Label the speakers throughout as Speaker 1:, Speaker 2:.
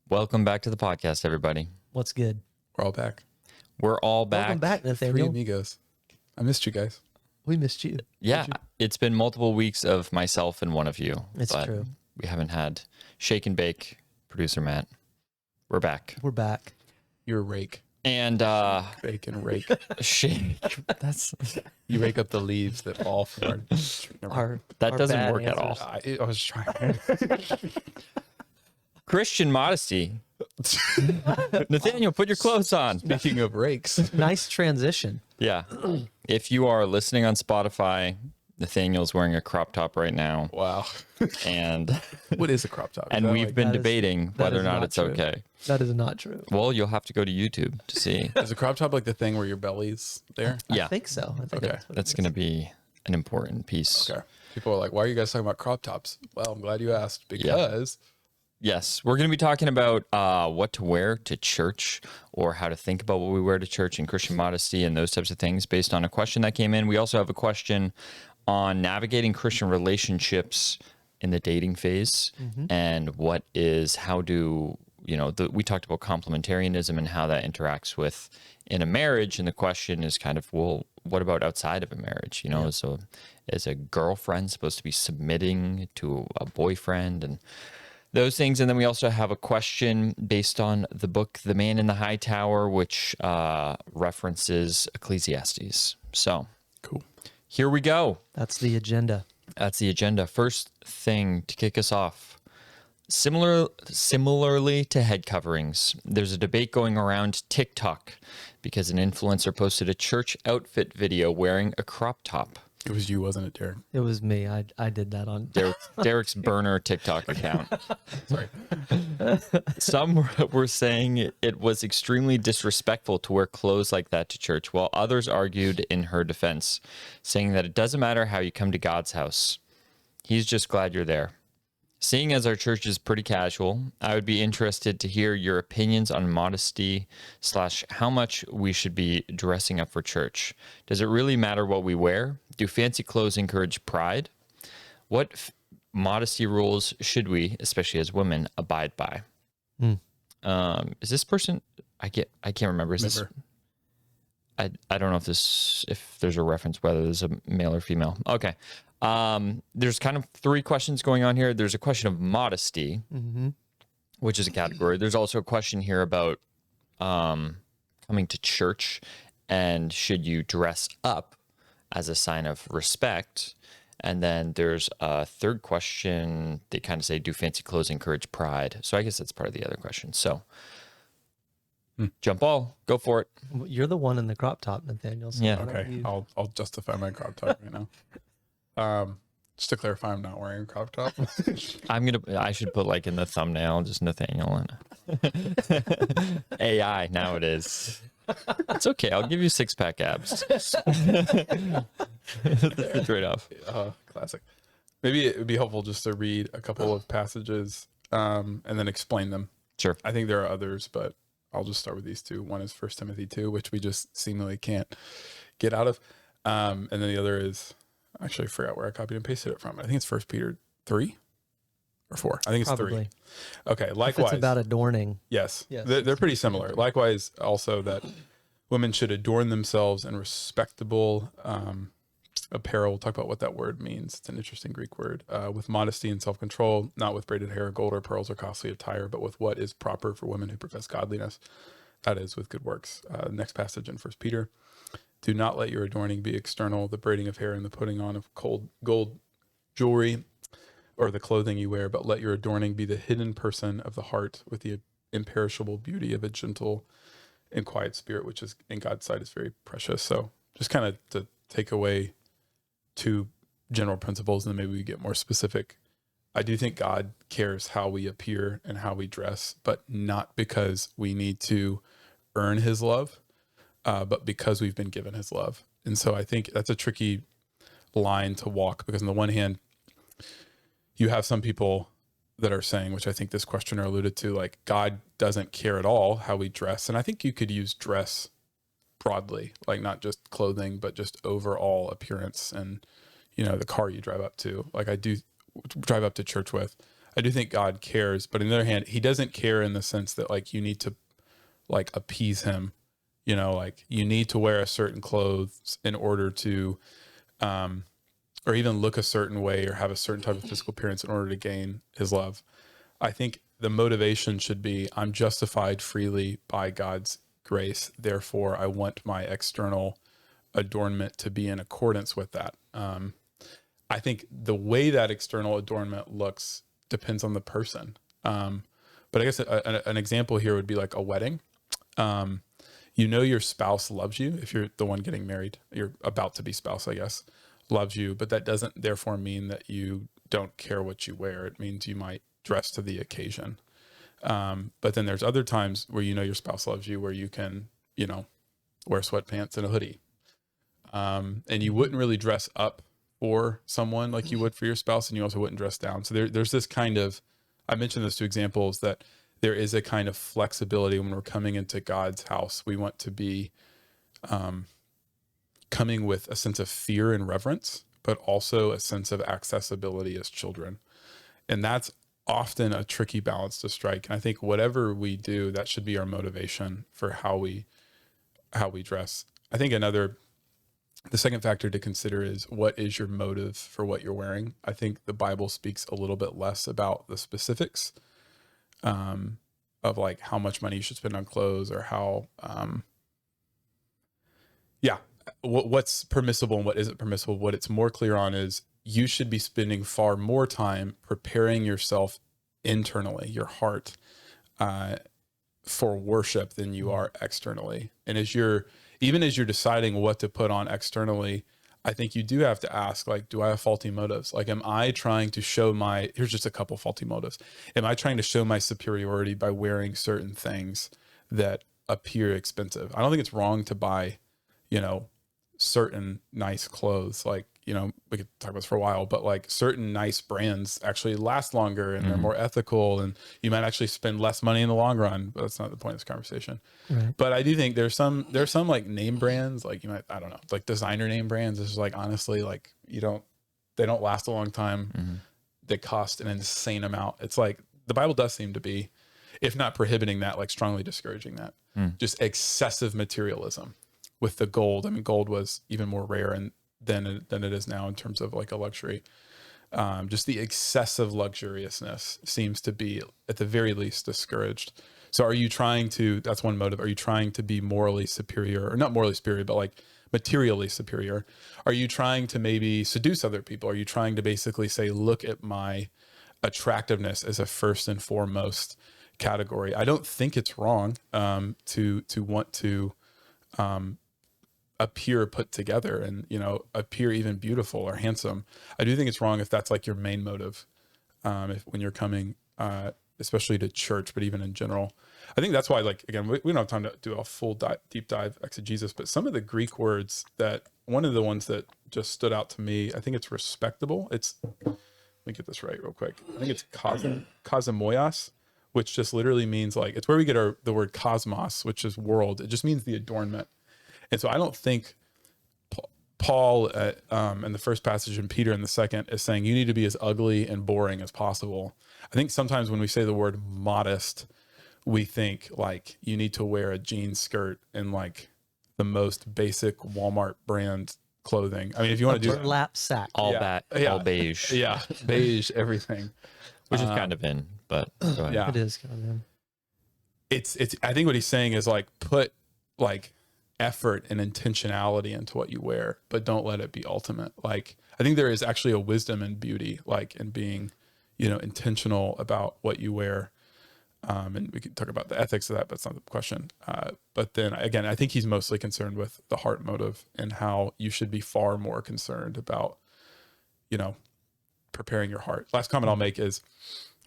Speaker 1: Welcome back to the podcast, everybody.
Speaker 2: What's good?
Speaker 3: We're all back.
Speaker 1: We're all back.
Speaker 2: Welcome back,
Speaker 3: Three
Speaker 2: Nathaniel.
Speaker 3: amigos. I missed you guys.
Speaker 2: We missed you.
Speaker 1: Yeah, it's been multiple weeks of myself and one of you.
Speaker 2: It's
Speaker 1: but
Speaker 2: true.
Speaker 1: We haven't had Shake and Bake, producer Matt. We're back.
Speaker 2: We're back.
Speaker 3: You're a rake.
Speaker 1: And
Speaker 3: Bake and rake.
Speaker 1: Shake. That's
Speaker 3: You rake up the leaves that fall from our...
Speaker 1: that
Speaker 2: our
Speaker 1: doesn't
Speaker 2: bad
Speaker 1: work at all.
Speaker 2: answers.
Speaker 3: I was trying.
Speaker 1: Christian modesty. Nathaniel, put your clothes on.
Speaker 3: Speaking of rakes.
Speaker 2: Nice transition.
Speaker 1: Yeah. If you are listening on Spotify, Nathaniel's wearing a crop top right now.
Speaker 3: Wow.
Speaker 1: And
Speaker 3: What is a crop top? Is
Speaker 1: and
Speaker 3: that
Speaker 1: we've
Speaker 3: like-
Speaker 1: been
Speaker 2: That is-
Speaker 1: debating
Speaker 2: that
Speaker 1: whether or
Speaker 2: is
Speaker 1: not
Speaker 2: not
Speaker 1: it's
Speaker 2: true.
Speaker 1: okay.
Speaker 2: That is not true.
Speaker 1: Well, you'll have to go to YouTube to see.
Speaker 3: Is a crop top like the thing where your belly's there?
Speaker 1: Yeah.
Speaker 2: I think so. I think
Speaker 3: Okay.
Speaker 2: that's what
Speaker 1: That's
Speaker 2: it
Speaker 1: going to
Speaker 2: is.
Speaker 1: be an important piece.
Speaker 3: Okay. People are like, why are you guys talking about crop tops? Well, I'm glad you asked because
Speaker 1: Yes, we're going to be talking about what to wear to church or how to think about what we wear to church and Christian modesty and those types of things based on a question that came in. We also have a question on navigating Christian relationships in the dating phase and we talked about complementarianism and how that interacts with in a marriage. And the question is kind of, well, what about outside of a marriage? You know, is a girlfriend supposed to be submitting to a boyfriend and those things. And then we also have a question based on the book, The Man in the High Tower, which references Ecclesiastes. So
Speaker 3: cool.
Speaker 1: here we go.
Speaker 2: That's the agenda.
Speaker 1: That's the agenda. First thing to kick us off. Similarly to head coverings, there's a debate going around TikTok because an influencer posted a church outfit video wearing a crop top.
Speaker 3: It was you, wasn't it, Derek?
Speaker 2: It was me. I did that on.
Speaker 1: Derek's burner TikTok account.
Speaker 3: Sorry.
Speaker 1: Some were saying it was extremely disrespectful to wear clothes like that to church, while others argued in her defense, saying that it doesn't matter how you come to God's house. He's just glad you're there. Seeing as our church is pretty casual, I would be interested to hear your opinions on modesty / how much we should be dressing up for church. Does it really matter what we wear? Do fancy clothes encourage pride? What modesty rules should we, especially as women, abide by? Is this person? I can't remember. Is this? I don't know if there's a reference whether there's a male or female. Okay. There's kind of three questions going on here. There's a question of modesty, which is a category. There's also a question here about coming to church and should you dress up as a sign of respect? And then there's a third question. They kind of say, do fancy clothes encourage pride? So I guess that's part of the other question. So jump all, go for it.
Speaker 2: You're the one in the crop top, Nathaniel. So
Speaker 1: Yeah.
Speaker 2: why don't
Speaker 3: Okay.
Speaker 2: you-
Speaker 3: I'll justify my crop top right now. Just to clarify, I'm not wearing a crop top.
Speaker 1: I should put like in the thumbnail, just Nathaniel and AI now it is. It's okay. I'll give you 6-pack abs. That's the trade-off.
Speaker 3: Classic. Maybe it would be helpful just to read a couple of passages and then explain them.
Speaker 1: Sure.
Speaker 3: I think there are others, but I'll just start with these two. One is 1 Timothy 2, which we just seemingly can't get out of. And then the other is, actually, I forgot where I copied and pasted it from. I think it's 1 Peter 3 or 4. I think it's
Speaker 2: Probably.
Speaker 3: 3. Okay.
Speaker 2: If
Speaker 3: Likewise.
Speaker 2: it's about adorning.
Speaker 3: Yes.
Speaker 2: Yes,
Speaker 3: They're pretty similar. Likewise, also that women should adorn themselves in respectable apparel. We'll talk about what that word means. It's an interesting Greek word. With modesty and self-control, not with braided hair, gold or pearls or costly attire, but with what is proper for women who profess godliness. That is with good works. Next passage in 1 Peter. Do not let your adorning be external, the braiding of hair and the putting on of gold jewelry or the clothing you wear, but let your adorning be the hidden person of the heart with the imperishable beauty of a gentle and quiet spirit, which is in God's sight is very precious. So just kind of to take away two general principles and then maybe we get more specific. I do think God cares how we appear and how we dress, but not because we need to earn his love, but because we've been given his love. And so I think that's a tricky line to walk because on the one hand, you have some people that are saying, which I think this questioner alluded to, like God doesn't care at all how we dress. And I think you could use dress broadly, like not just clothing, but just overall appearance and, you know, the car you drive up to. Like I do drive up to church with. I do think God cares, but on the other hand, he doesn't care in the sense that like you need to like appease him, you know, like you need to wear a certain clothes in order to, or even look a certain way or have a certain type of physical appearance in order to gain his love. I think the motivation should be, I'm justified freely by God's grace. Therefore, I want my external adornment to be in accordance with that. I think the way that external adornment looks depends on the person. But I guess an example here would be like a wedding. You know, your spouse loves you. If you're the one getting married, you're about to be spouse, I guess, loves you, but that doesn't therefore mean that you don't care what you wear. It means you might dress to the occasion. But then there's other times where you know your spouse loves you, where you can, you know, wear sweatpants and a hoodie. And you wouldn't really dress up for someone like you would for your spouse, and you also wouldn't dress down. So there's this kind of, I mentioned those two examples, that there is a kind of flexibility when we're coming into God's house. We want to be coming with a sense of fear and reverence, but also a sense of accessibility as children. And that's often a tricky balance to strike. And I think whatever we do, that should be our motivation for how we dress. I think the second factor to consider is, what is your motive for what you're wearing? I think the Bible speaks a little bit less about the specifics of like how much money you should spend on clothes, or how, what's permissible and what isn't permissible. What it's more clear on is you should be spending far more time preparing yourself internally, your heart, for worship than you are externally. And even as you're deciding what to put on externally, I think you do have to ask, like, do I have faulty motives? Like, am I trying to show here's just a couple faulty motives. Am I trying to show my superiority by wearing certain things that appear expensive? I don't think it's wrong to buy, you know, certain nice clothes. Like, you know, we could talk about this for a while, but like certain nice brands actually last longer, and they're more ethical, and you might actually spend less money in the long run, but that's not the point of this conversation.
Speaker 2: Right.
Speaker 3: But I do think there's some like name brands, like you might, I don't know, like designer name brands. This is like, honestly, like they don't last a long time. They cost an insane amount. It's like the Bible does seem to be, if not prohibiting that, like strongly discouraging that. Just excessive materialism with the gold. I mean, gold was even more rare than it is now in terms of like a luxury. Just the excessive luxuriousness seems to be at the very least discouraged. So are you trying to, that's one motive. Are you trying to be morally superior, or not morally superior, but like materially superior? Are you trying to maybe seduce other people? Are you trying to basically say, look at my attractiveness as a first and foremost category? I don't think it's wrong to want to appear put together and, you know, appear even beautiful or handsome. I do think it's wrong if that's like your main motive, when you're coming, especially to church, but even in general. I think that's why, like, again, we don't have time to do a full deep dive exegesis, but some of the Greek words, that one of the ones that just stood out to me, I think it's respectable. Let me get this right real quick. I think it's kosmoios, which just literally means, like, it's where we get the word cosmos, which is world. It just means the adornment. And so I don't think Paul in the first passage and Peter in the second is saying you need to be as ugly and boring as possible. I think sometimes when we say the word modest, we think like you need to wear a jean skirt and like the most basic Walmart brand clothing. I mean, if you want to do
Speaker 2: burlap sack.
Speaker 1: All beige.
Speaker 3: Yeah, beige, everything.
Speaker 1: Which is kind of in, but go ahead.
Speaker 3: Yeah.
Speaker 2: It is kind of him.
Speaker 3: It's I think what he's saying is like, put like effort and intentionality into what you wear, but don't let it be ultimate. Like, I think there is actually a wisdom and beauty, like in being, you know, intentional about what you wear. And we can talk about the ethics of that, but that's not the question. But then again, I think he's mostly concerned with the heart motive and how you should be far more concerned about, you know, preparing your heart. Last comment I'll make is,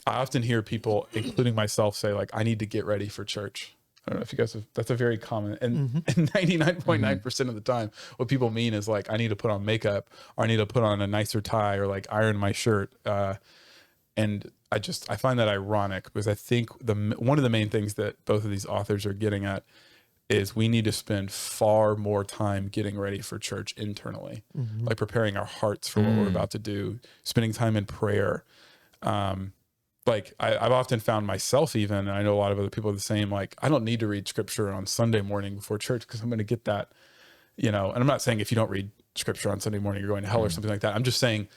Speaker 3: I often hear people, including myself, say like, I need to get ready for church. I don't know if you guys have, that's a very common, and 99.9% of the time, what people mean is like, I need to put on makeup, or I need to put on a nicer tie, or like iron my shirt. And I find that ironic, because I think one of the main things that both of these authors are getting at is we need to spend far more time getting ready for church internally, like preparing our hearts for what we're about to do, spending time in prayer. like I've often found myself even, and I know a lot of other people are the same, like I don't need to read scripture on Sunday morning before church because I'm going to get that, and I'm not saying if you don't read scripture on Sunday morning, you're going to hell or something like that. I'm just saying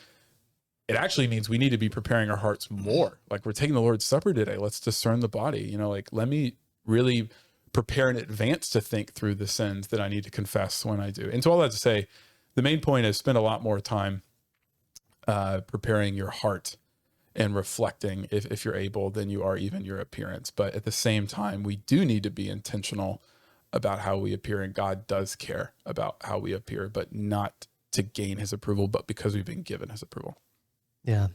Speaker 3: it actually means we need to be preparing our hearts more. Like we're taking the Lord's Supper today. Let's discern the body, like let me really prepare in advance to think through the sins that I need to confess when I do. And so all that to say, the main point is spend a lot more time preparing your heart and reflecting if you're able than you are even your appearance. But at the same time, we do need to be intentional about how we appear, and God does care about how we appear, but not to gain his approval, but because we've been given his approval.
Speaker 2: Yeah,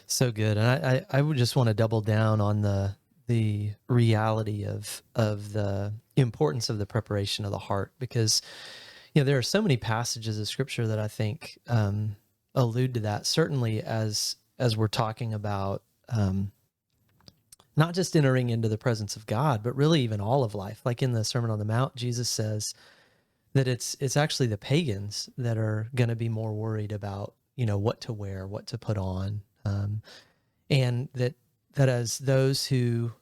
Speaker 2: so good. And I would just want to double down on the reality of the importance of the preparation of the heart, because there are so many passages of scripture that I think allude to that. Certainly as we're talking about not just entering into the presence of God, but really even all of life. Like in the Sermon on the Mount, Jesus says that it's actually the pagans that are going to be more worried about what to wear, what to put on, and that as those who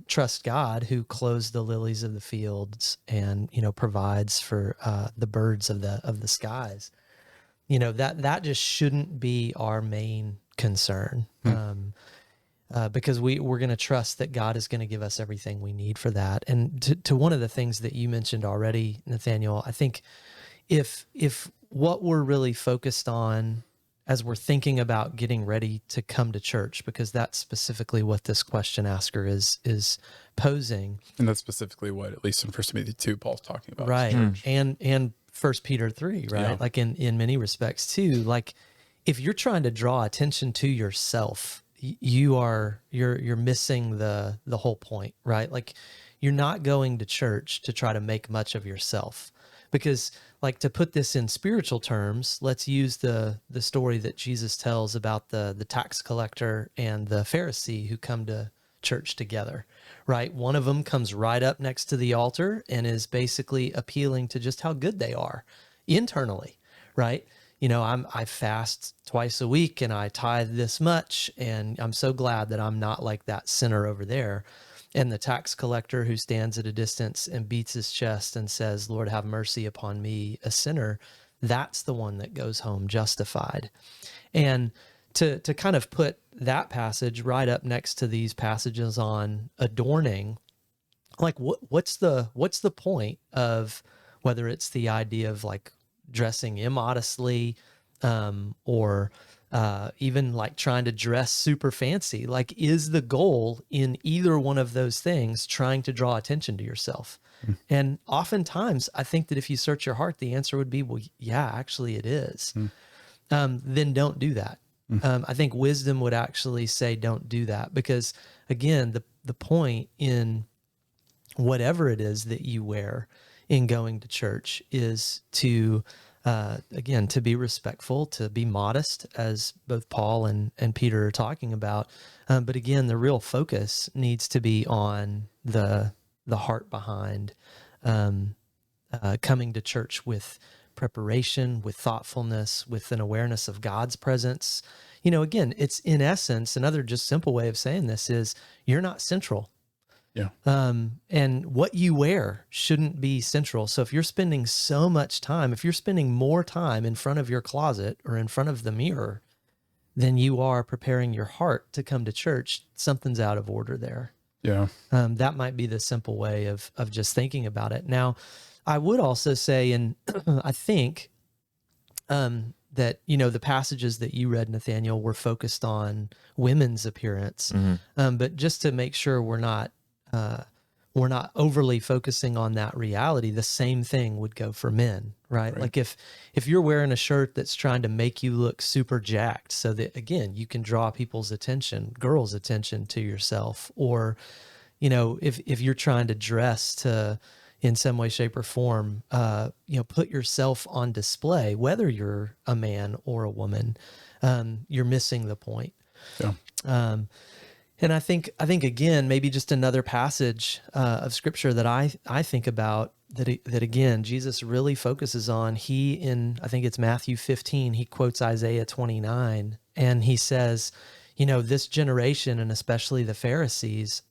Speaker 2: trust God, who clothes the lilies of the fields and provides for the birds of the skies, that just shouldn't be our main concern, because we're going to trust that God is going to give us everything we need for that. And to one of the things that you mentioned already, Nathaniel, I think if what we're really focused on as we're thinking about getting ready to come to church, because that's specifically what this question asker is posing.
Speaker 3: And that's specifically what, at least in 1 Timothy 2, Paul's talking about.
Speaker 2: Right. And 1 Peter 3, right?
Speaker 3: Yeah.
Speaker 2: Like in many respects too, like if you're trying to draw attention to yourself, you're missing the whole point, right? Like you're not going to church to try to make much of yourself. Because, like, to put this in spiritual terms, let's use the story that Jesus tells about the tax collector and the Pharisee who come to church together, right? One of them comes right up next to the altar and is basically appealing to just how good they are internally, right? I fast twice a week and I tithe this much, and I'm so glad that I'm not like that sinner over there. And the tax collector who stands at a distance and beats his chest and says, Lord, have mercy upon me, a sinner, that's the one that goes home justified. And to kind of put that passage right up next to these passages on adorning, like what's the point of whether it's the idea of like dressing immodestly, or even like trying to dress super fancy? Like, is the goal in either one of those things trying to draw attention to yourself? And oftentimes I think that if you search your heart, the answer would be, well, yeah, actually it is. Then don't do that. I think wisdom would actually say, don't do that, because again, the point in whatever it is that you wear in going to church is to, again, to be respectful, to be modest, as both Paul and Peter are talking about. But again, the real focus needs to be on the heart behind coming to church with preparation, with thoughtfulness, with an awareness of God's presence. Again, it's in essence, another just simple way of saying this is you're not central.
Speaker 3: Yeah.
Speaker 2: And what you wear shouldn't be central. So if you're spending so much time, if you're spending more time in front of your closet or in front of the mirror than you are preparing your heart to come to church, something's out of order there.
Speaker 3: Yeah.
Speaker 2: That might be the simple way of just thinking about it. Now, I would also say, and I think that, the passages that you read, Nathaniel, were focused on women's appearance. But just to make sure we're not overly focusing on that reality, the same thing would go for men, right? Like if you're wearing a shirt that's trying to make you look super jacked so that, again, you can draw people's attention, girls' attention to yourself, or, if you're trying to dress to, in some way, shape, or form, put yourself on display, whether you're a man or a woman, you're missing the point.
Speaker 3: Yeah.
Speaker 2: And I think again, maybe just another passage of scripture that I think about that again, Jesus really focuses on. I think it's Matthew 15, he quotes Isaiah 29, and he says, this generation, and especially the Pharisees,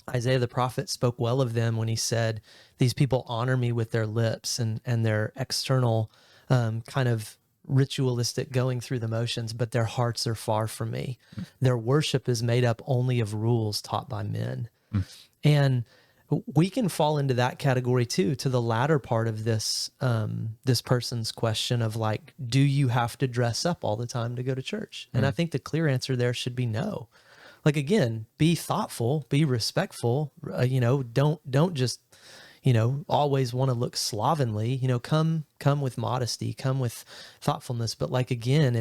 Speaker 2: Isaiah the prophet spoke well of them when he said, these people honor me with their lips and their external kind of ritualistic going through the motions, but their hearts are far from me. Their worship is made up only of rules taught by men. And we can fall into that category too, to the latter part of this this person's question of like, do you have to dress up all the time to go to church? And I think the clear answer there should be no. Like, again, be thoughtful, be respectful, don't just, always want to look slovenly, come with modesty, come with thoughtfulness. But like, again,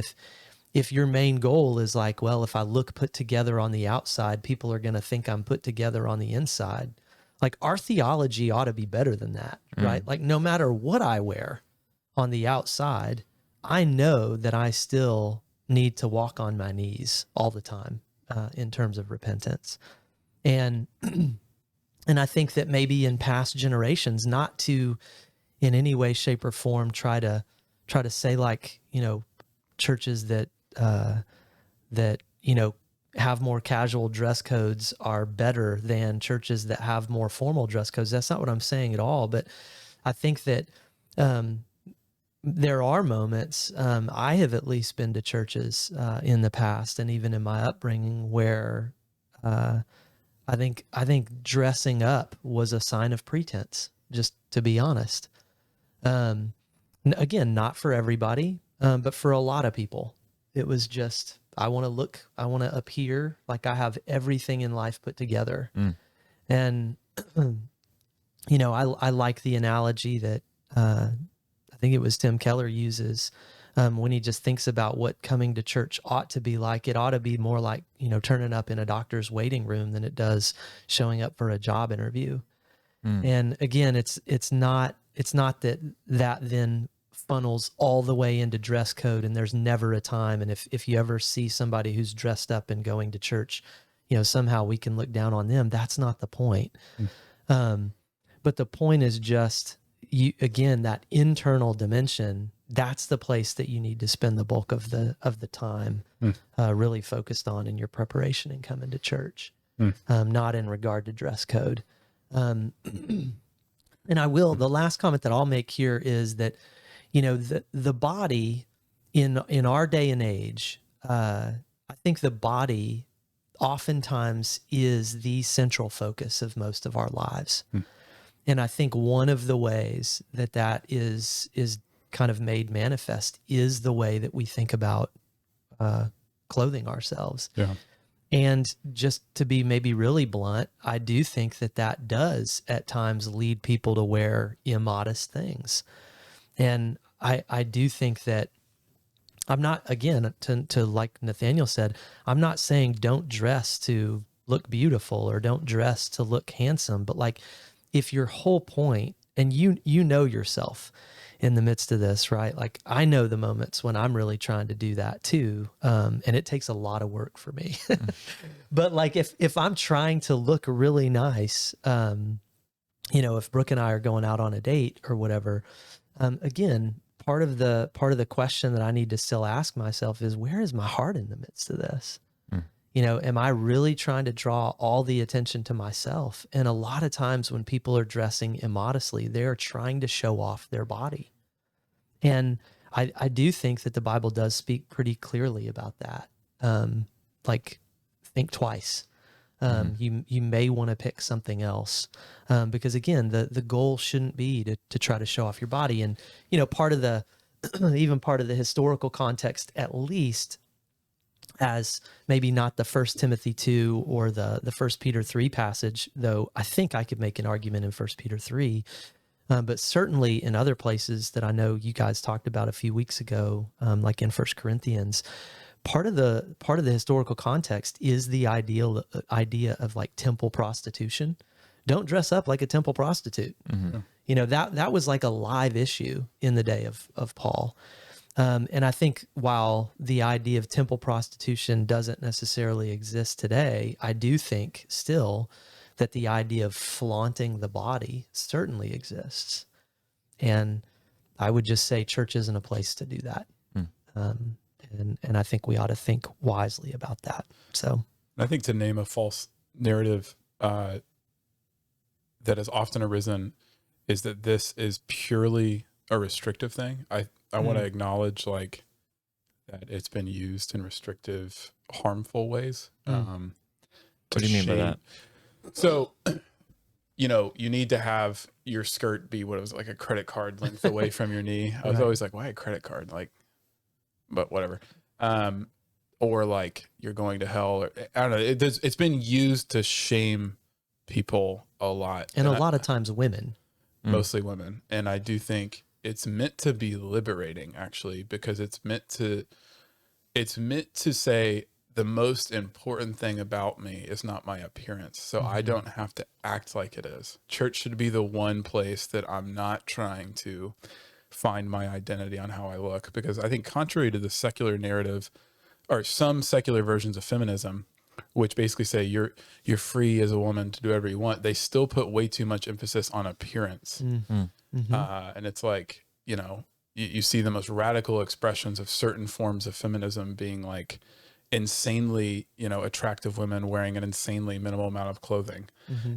Speaker 2: if your main goal is like, well, if I look put together on the outside, people are going to think I'm put together on the inside. Like, our theology ought to be better than that, right? Like, no matter what I wear on the outside, I know that I still need to walk on my knees all the time in terms of repentance. And I think that maybe in past generations, not to in any way, shape, or form try to say like, churches that have more casual dress codes are better than churches that have more formal dress codes. That's not what I'm saying at all. But I think that there are moments, I have at least been to churches in the past and even in my upbringing where I think dressing up was a sign of pretense, just to be honest. Again, not for everybody, but for a lot of people, it was just, I want to appear like I have everything in life put together. And, I like the analogy that I think it was Tim Keller uses when he just thinks about what coming to church ought to be like. It ought to be more like, turning up in a doctor's waiting room than it does showing up for a job interview. And again, it's not that then funnels all the way into dress code and there's never a time. And if you ever see somebody who's dressed up and going to church, somehow we can look down on them. That's not the point. But the point is just, again, that internal dimension, that's the place that you need to spend the bulk of the time really focused on in your preparation and coming to church, not in regard to dress code. And the last comment that I'll make here is that, the body in our day and age, I think the body oftentimes is the central focus of most of our lives. And I think one of the ways that is kind of made manifest is the way that we think about clothing ourselves. Yeah. And just to be maybe really blunt, I do think that does at times lead people to wear immodest things. And I do think that I'm not, again, to like Nathaniel said, I'm not saying don't dress to look beautiful or don't dress to look handsome, but like if your whole point, and you know yourself in the midst of this, right? Like I know the moments when I'm really trying to do that too. And it takes a lot of work for me. But like if I'm trying to look really nice, if Brooke and I are going out on a date or whatever, again, part of the question that I need to still ask myself is, where is my heart in the midst of this? Am I really trying to draw all the attention to myself? And a lot of times when people are dressing immodestly, they're trying to show off their body. And I do think that the Bible does speak pretty clearly about that. Like, think twice. You may want to pick something else. Because again, the goal shouldn't be to try to show off your body. And, part of the, even part of the historical context, at least, as maybe not the 1 Timothy 2 or the 1 Peter 3 passage, though I think I could make an argument in 1 Peter 3, but certainly in other places that I know you guys talked about a few weeks ago, like in 1 Corinthians, part of the historical context is the idea of like temple prostitution. Don't dress up like a temple prostitute. That was like a live issue in the day of Paul. And I think while the idea of temple prostitution doesn't necessarily exist today, I do think still that the idea of flaunting the body certainly exists. And I would just say church isn't a place to do that. And I think we ought to think wisely about that. So
Speaker 3: I think to name a false narrative that has often arisen is that this is purely a restrictive thing. I want to acknowledge like that it's been used in restrictive, harmful ways.
Speaker 1: What do you mean by that?
Speaker 3: So, you need to have your skirt be what it was like a credit card length away from your knee. I was always like, why a credit card? Like, but whatever. Or like you're going to hell. Or, I don't know. It's been used to shame people a lot.
Speaker 2: And a lot of times women.
Speaker 3: Mostly women. And I do think it's meant to be liberating, actually, because it's meant to say the most important thing about me is not my appearance. So I don't have to act like it is. Church should be the one place that I'm not trying to find my identity on how I look, because I think contrary to the secular narrative or some secular versions of feminism, which basically say you're free as a woman to do whatever you want, they still put way too much emphasis on appearance. And it's like, you see the most radical expressions of certain forms of feminism being like insanely, attractive women wearing an insanely minimal amount of clothing.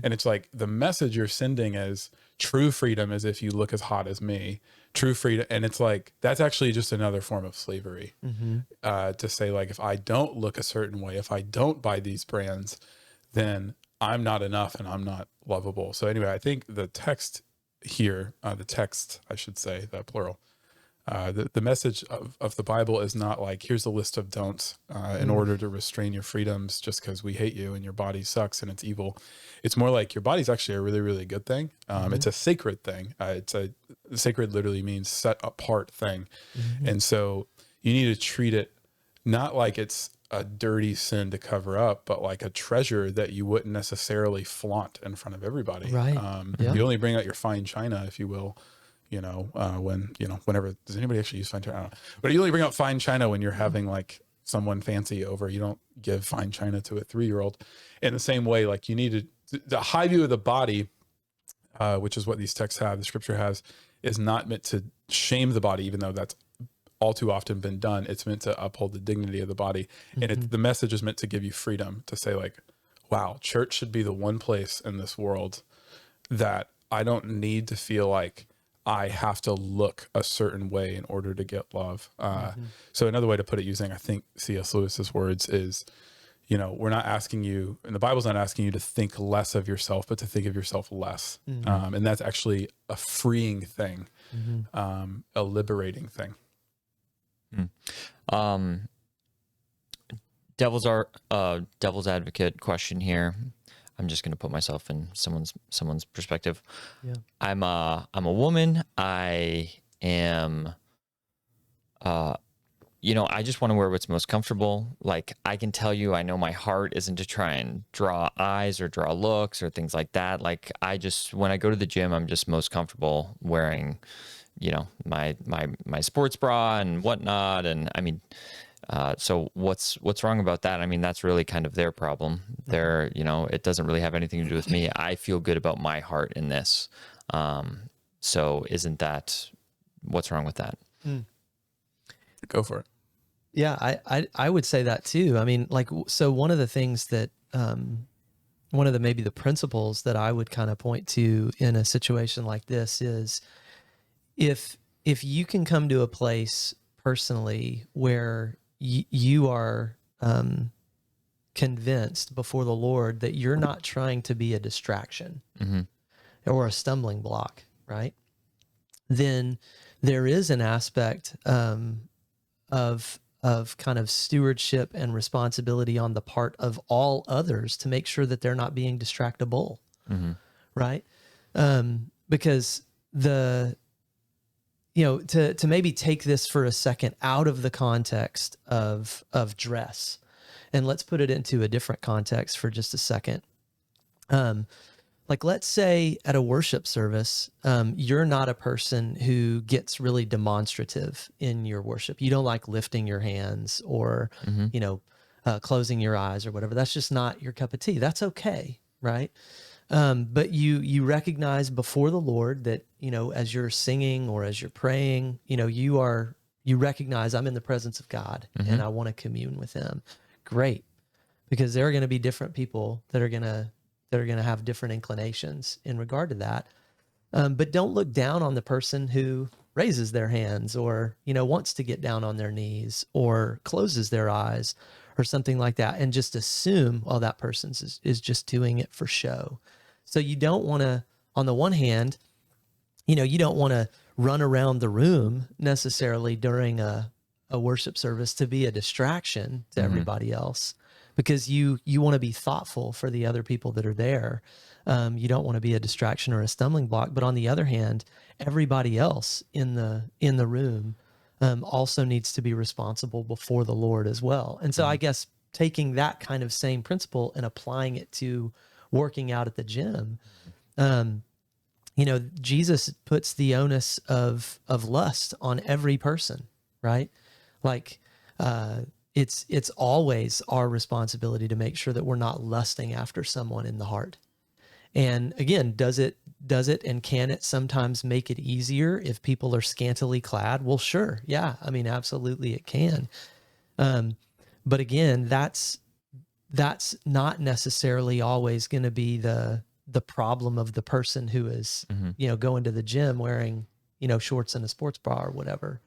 Speaker 3: And it's like the message you're sending is true freedom is if you look as hot as me, true freedom. And it's like, that's actually just another form of slavery, to say like, if I don't look a certain way, if I don't buy these brands, then I'm not enough and I'm not lovable. So anyway, I think the text here, I should say, the plural, the message of the Bible is not like, here's a list of don'ts in order to restrain your freedoms just because we hate you and your body sucks and it's evil. It's more like your body's actually a really, really good thing. It's a sacred thing. Sacred literally means set apart thing. And so you need to treat it not like it's a dirty sin to cover up, but like a treasure that you wouldn't necessarily flaunt in front of everybody.
Speaker 2: Right.
Speaker 3: You only bring out your fine china, if you will, whenever, does anybody actually use fine china? I don't know. But you only bring out fine china when you're having like someone fancy over. You don't give fine china to a 3-year-old. In the same way, like you need to, the high view of the body, which is what these texts have, the scripture has, is not meant to shame the body, even though that's all too often been done. It's meant to uphold the dignity of the body. And the message is meant to give you freedom to say like, wow, church should be the one place in this world that I don't need to feel like I have to look a certain way in order to get love. So another way to put it, using, I think, C.S. Lewis's words is, we're not asking you, and the Bible's not asking you to think less of yourself, but to think of yourself less. And that's actually a freeing thing, a liberating thing.
Speaker 1: Devil's advocate question here. I'm just going to put myself in someone's perspective.
Speaker 2: Yeah.
Speaker 1: I'm a woman. I am, I just want to wear what's most comfortable. Like I can tell you, I know my heart isn't to try and draw eyes or draw looks or things like that. Like when I go to the gym, I'm just most comfortable wearing, my sports bra and whatnot. And I mean, so what's wrong about that? I mean, that's really kind of their problem. It doesn't really have anything to do with me. I feel good about my heart in this. So isn't that, what's wrong with that?
Speaker 3: Go for it.
Speaker 2: Yeah, I would say that too. I mean, like, so one of the things that, one of the, maybe the principles that I would kind of point to in a situation like this is if you can come to a place personally where you are convinced before the Lord that you're not trying to be a distraction or a stumbling block, right? Then there is an aspect of kind of stewardship and responsibility on the part of all others to make sure that they're not being distractible, right? Because to maybe take this for a second out of the context of dress, and let's put it into a different context for just a second. Like let's say at a worship service, you're not a person who gets really demonstrative in your worship. You don't like lifting your hands or, closing your eyes or whatever. That's just not your cup of tea. That's okay, right? But you recognize before the Lord that, as you're singing or as you're praying, you you recognize I'm in the presence of God and I want to commune with him. Great. Because there are going to be different people that are going to have different inclinations in regard to that. But don't look down on the person who raises their hands or, wants to get down on their knees or closes their eyes or something like that, and just assume, well, that person is just doing it for show. So you don't want to, on the one hand, you don't want to run around the room necessarily during a worship service to be a distraction to everybody else, because you want to be thoughtful for the other people that are there. You don't want to be a distraction or a stumbling block. But on the other hand, everybody else in the room also needs to be responsible before the Lord as well. And so I guess taking that kind of same principle and applying it to working out at the gym, Jesus puts the onus of lust on every person, right? Like, it's always our responsibility to make sure that we're not lusting after someone in the heart. And again, does it and can it sometimes make it easier if people are scantily clad? Well, sure. Yeah. I mean, absolutely it can. But again, that's not necessarily always going to be the problem of the person who is, going to the gym wearing, shorts and a sports bra or whatever.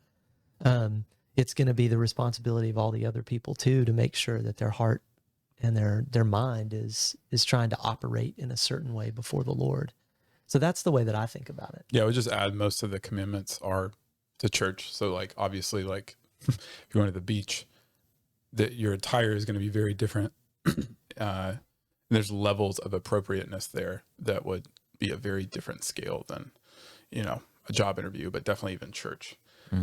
Speaker 2: It's going to be the responsibility of all the other people too, to make sure that their heart and their mind is trying to operate in a certain way before the Lord. So that's the way that I think about it.
Speaker 3: Yeah, I would just add most of the commandments are to church. So like, obviously, like if you're going to the beach, that your attire is going to be very different. And there's levels of appropriateness there that would be a very different scale than, a job interview, but definitely even church.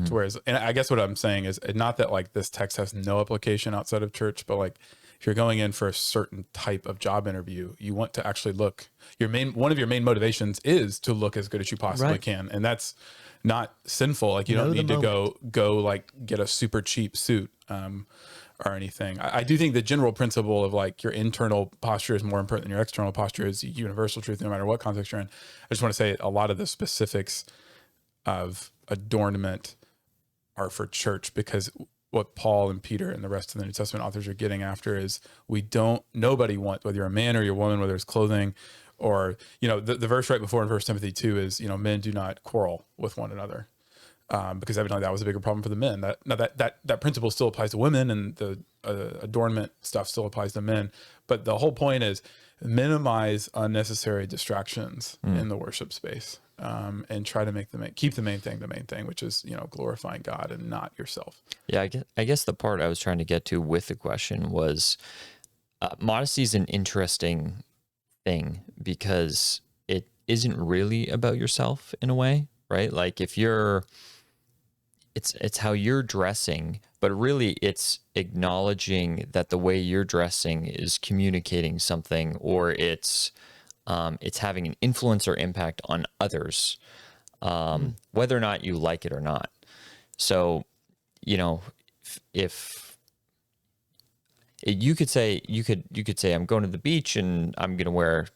Speaker 3: So whereas, and I guess what I'm saying is not that like this text has no application outside of church, but like if you're going in for a certain type of job interview, you want to actually look, one of your main motivations is to look as good as you possibly can. And that's not sinful. Like you don't need to go like get a super cheap suit, or anything. I do think the general principle of like your internal posture is more important than your external posture is universal truth, no matter what context you're in. I just want to say a lot of the specifics of adornment are for church, because what Paul and Peter and the rest of the New Testament authors are getting after is nobody wants, whether you're a man or you're a woman, whether it's clothing or, the verse right before in 1 Timothy 2 is, men do not quarrel with one another. Because evidently that was a bigger problem for the men. That principle still applies to women, and the adornment stuff still applies to men. But the whole point is minimize unnecessary distractions in the worship space, and try to keep the main thing, which is glorifying God and not yourself.
Speaker 1: Yeah, I guess the part I was trying to get to with the question was modesty is an interesting thing because it isn't really about yourself in a way, right? Like if it's how you're dressing, but really it's acknowledging that the way you're dressing is communicating something, or it's having an influence or impact on others, whether or not you like it or not. So, if you could say, I'm going to the beach and I'm going to wear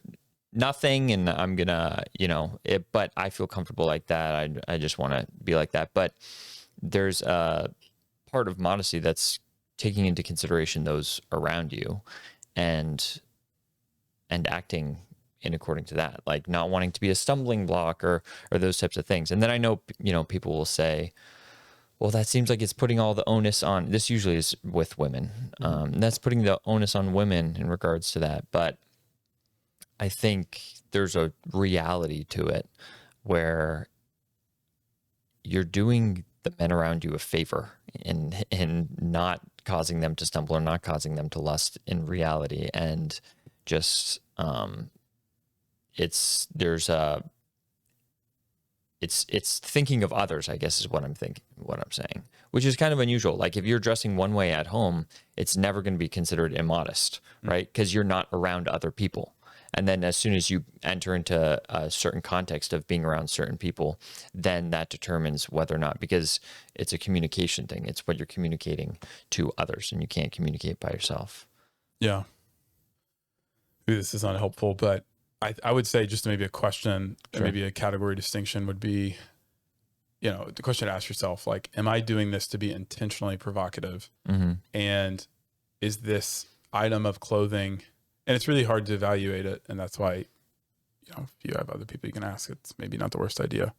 Speaker 1: nothing and I'm going to, but I feel comfortable like that. I just want to be like that. But there's a part of modesty that's taking into consideration those around you and acting in according to that, like not wanting to be a stumbling block or those types of things. And then I know, people will say, well, that seems like it's putting all the onus on, this usually is with women. That's putting the onus on women in regards to that. But I think there's a reality to it where you're doing the men around you a favor in not causing them to stumble or not causing them to lust in reality. And just, it's thinking of others, I guess is what I'm saying, which is kind of unusual. Like if you're dressing one way at home, it's never going to be considered immodest, right? Because you're not around other people. And then as soon as you enter into a certain context of being around certain people, then that determines whether or not, because it's a communication thing. It's what you're communicating to others, and you can't communicate by yourself.
Speaker 3: Yeah. Maybe this is unhelpful, but I would say just maybe a question,
Speaker 1: Sure.
Speaker 3: maybe a category distinction would be, the question to ask yourself, like, am I doing this to be intentionally provocative?
Speaker 1: Mm-hmm.
Speaker 3: And is this item of clothing, and it's really hard to evaluate it. And that's why, if you have other people you can ask, it's maybe not the worst idea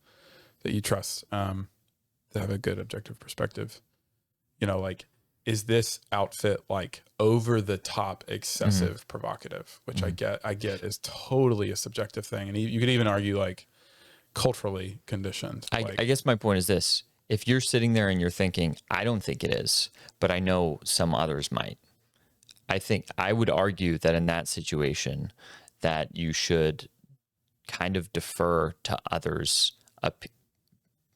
Speaker 3: that you trust, to have a good objective perspective. Like, is this outfit like over the top, excessive, provocative, which I get is totally a subjective thing. And you could even argue like culturally conditioned.
Speaker 1: I guess my point is this: if you're sitting there and you're thinking, I don't think it is, but I know some others might, I think I would argue that in that situation that you should kind of defer to others'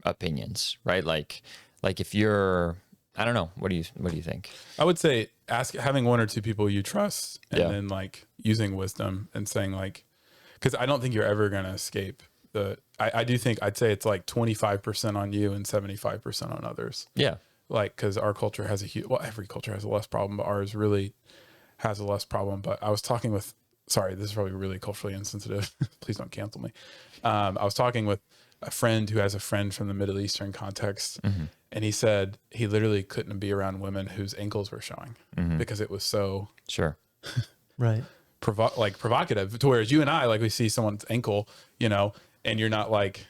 Speaker 1: opinions, right? Like if you're, I don't know, what do you think?
Speaker 3: I would say having one or two people you trust, and
Speaker 1: Yeah.
Speaker 3: then like using wisdom and saying like, because I don't think you're ever going to escape I do think I'd say it's like 25% on you and 75% on others.
Speaker 1: Yeah.
Speaker 3: Like, because our culture has every culture has a less problem, but ours really has a less problem. But I was talking with, sorry, this is probably really culturally insensitive. Please don't cancel me. I was talking with a friend who has a friend from the Middle Eastern context. And he said he literally couldn't be around women whose ankles were showing because it was so
Speaker 2: Right.
Speaker 3: provocative, to whereas you and I, like, we see someone's ankle, and you're not like,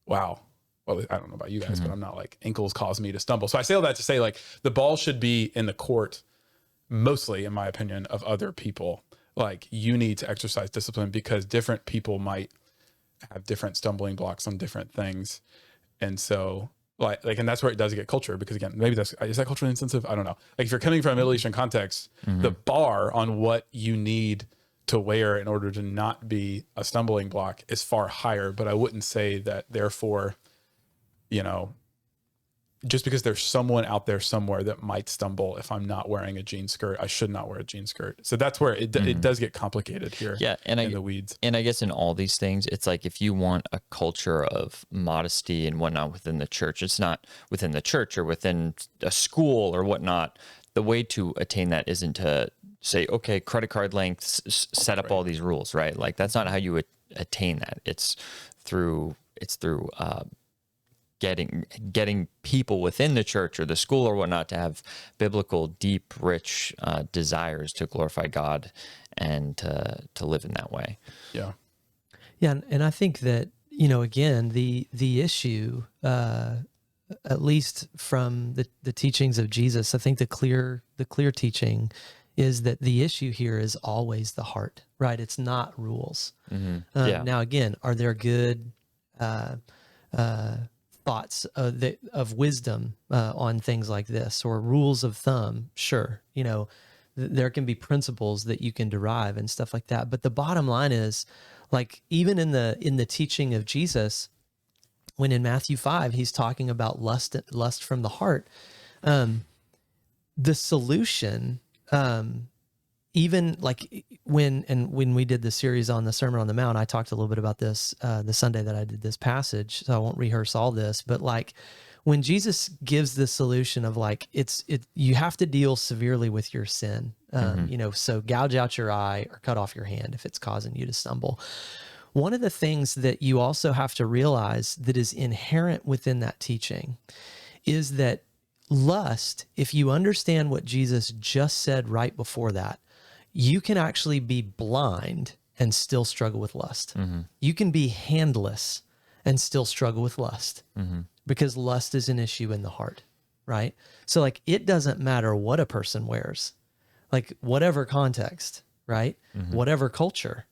Speaker 3: wow. Well, I don't know about you guys, but I'm not like, ankles cause me to stumble. So I say all that to say, like, the ball should be in the court, mostly, in my opinion, of other people. Like, you need to exercise discipline because different people might have different stumbling blocks on different things. And so and that's where it does get culture, because again, maybe is that culturally insensitive? I don't know. Like, if you're coming from a Middle Eastern context, the bar on what you need to wear in order to not be a stumbling block is far higher. But I wouldn't say that therefore, just because there's someone out there somewhere that might stumble if I'm not wearing a jean skirt, I should not wear a jean skirt. So that's where it does get complicated here.
Speaker 1: Yeah, and
Speaker 3: in the weeds.
Speaker 1: And I guess in all these things, it's like, if you want a culture of modesty and whatnot within the church, it's not within the church or within a school or whatnot. The way to attain that isn't to say, okay, credit card lengths, set up all these rules, right? Like, that's not how you attain that. It's through getting people within the church or the school or whatnot to have biblical, deep, rich desires to glorify God and to live in that way.
Speaker 3: Yeah.
Speaker 2: Yeah, and I think that, again, the issue, at least from the teachings of Jesus, I think the clear teaching is that the issue here is always the heart, right? It's not rules. Now, again, are there good thoughts of wisdom on things like this, or rules of thumb? Sure. There can be principles that you can derive and stuff like that. But the bottom line is, like, even in the teaching of Jesus, when in Matthew 5, he's talking about lust from the heart, the solution, even like when we did the series on the Sermon on the Mount, I talked a little bit about this the Sunday that I did this passage, so I won't rehearse all this, but like, when Jesus gives the solution of like, you have to deal severely with your sin, so gouge out your eye or cut off your hand if it's causing you to stumble. One of the things that you also have to realize that is inherent within that teaching is that lust, if you understand what Jesus just said right before that, you can actually be blind and still struggle with lust. You can be handless and still struggle with lust, because lust is an issue in the heart, right? So like, it doesn't matter what a person wears, like whatever context, right? Whatever culture,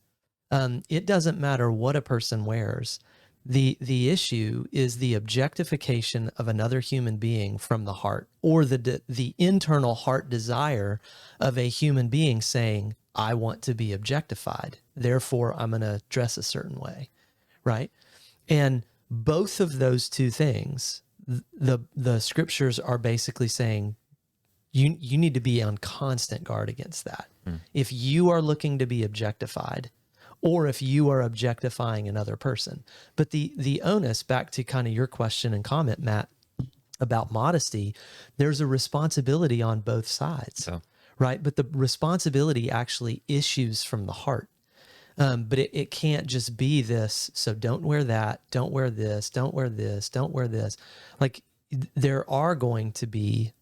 Speaker 2: it doesn't matter what a person wears. The issue is the objectification of another human being from the heart, or the internal heart desire of a human being saying, I want to be objectified, therefore I'm going to dress a certain way, right? And both of those two things, the scriptures are basically saying, you need to be on constant guard against that. If you are looking to be objectified, or if you are objectifying another person. But the onus, back to kind of your question and comment, Matt, about modesty, there's a responsibility on both sides, right? But the responsibility actually issues from the heart. But it can't just be this. So don't wear that. Don't wear this. Don't wear this. Don't wear this. Like there are going to be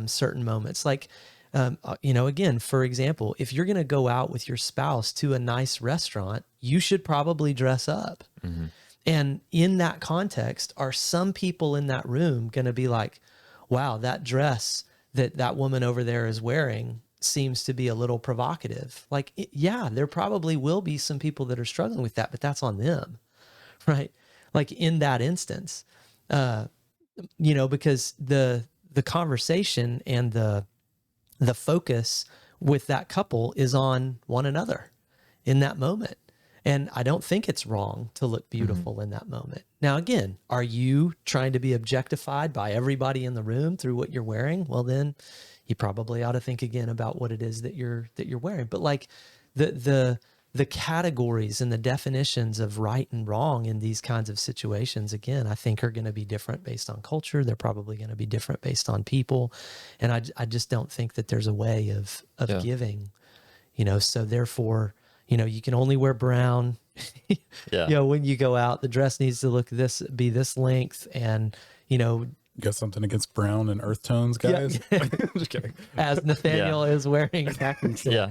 Speaker 2: certain moments. Like, again, for example, if you're going to go out with your spouse to a nice restaurant, you should probably dress up.
Speaker 1: Mm-hmm.
Speaker 2: And in that context, are some people in that room going to be like, wow, that dress that woman over there is wearing seems to be a little provocative. Like, yeah, there probably will be some people that are struggling with that, but that's on them, right? Like in that instance, because the conversation and the focus with that couple is on one another in that moment. And I don't think it's wrong to look beautiful in that moment. Now, again, are you trying to be objectified by everybody in the room through what you're wearing? Well, then you probably ought to think again about what it is that you're wearing. But like the categories and the definitions of right and wrong in these kinds of situations, again, I think are going to be different based on culture. They're probably going to be different based on people. And I just don't think that there's a way of giving, so therefore, you can only wear brown. When you go out, the dress needs to be this length, and
Speaker 3: You got something against brown and earth tones, guys?
Speaker 2: Yeah.
Speaker 3: Just kidding.
Speaker 2: as Nathaniel is wearing khakis.
Speaker 1: Yeah.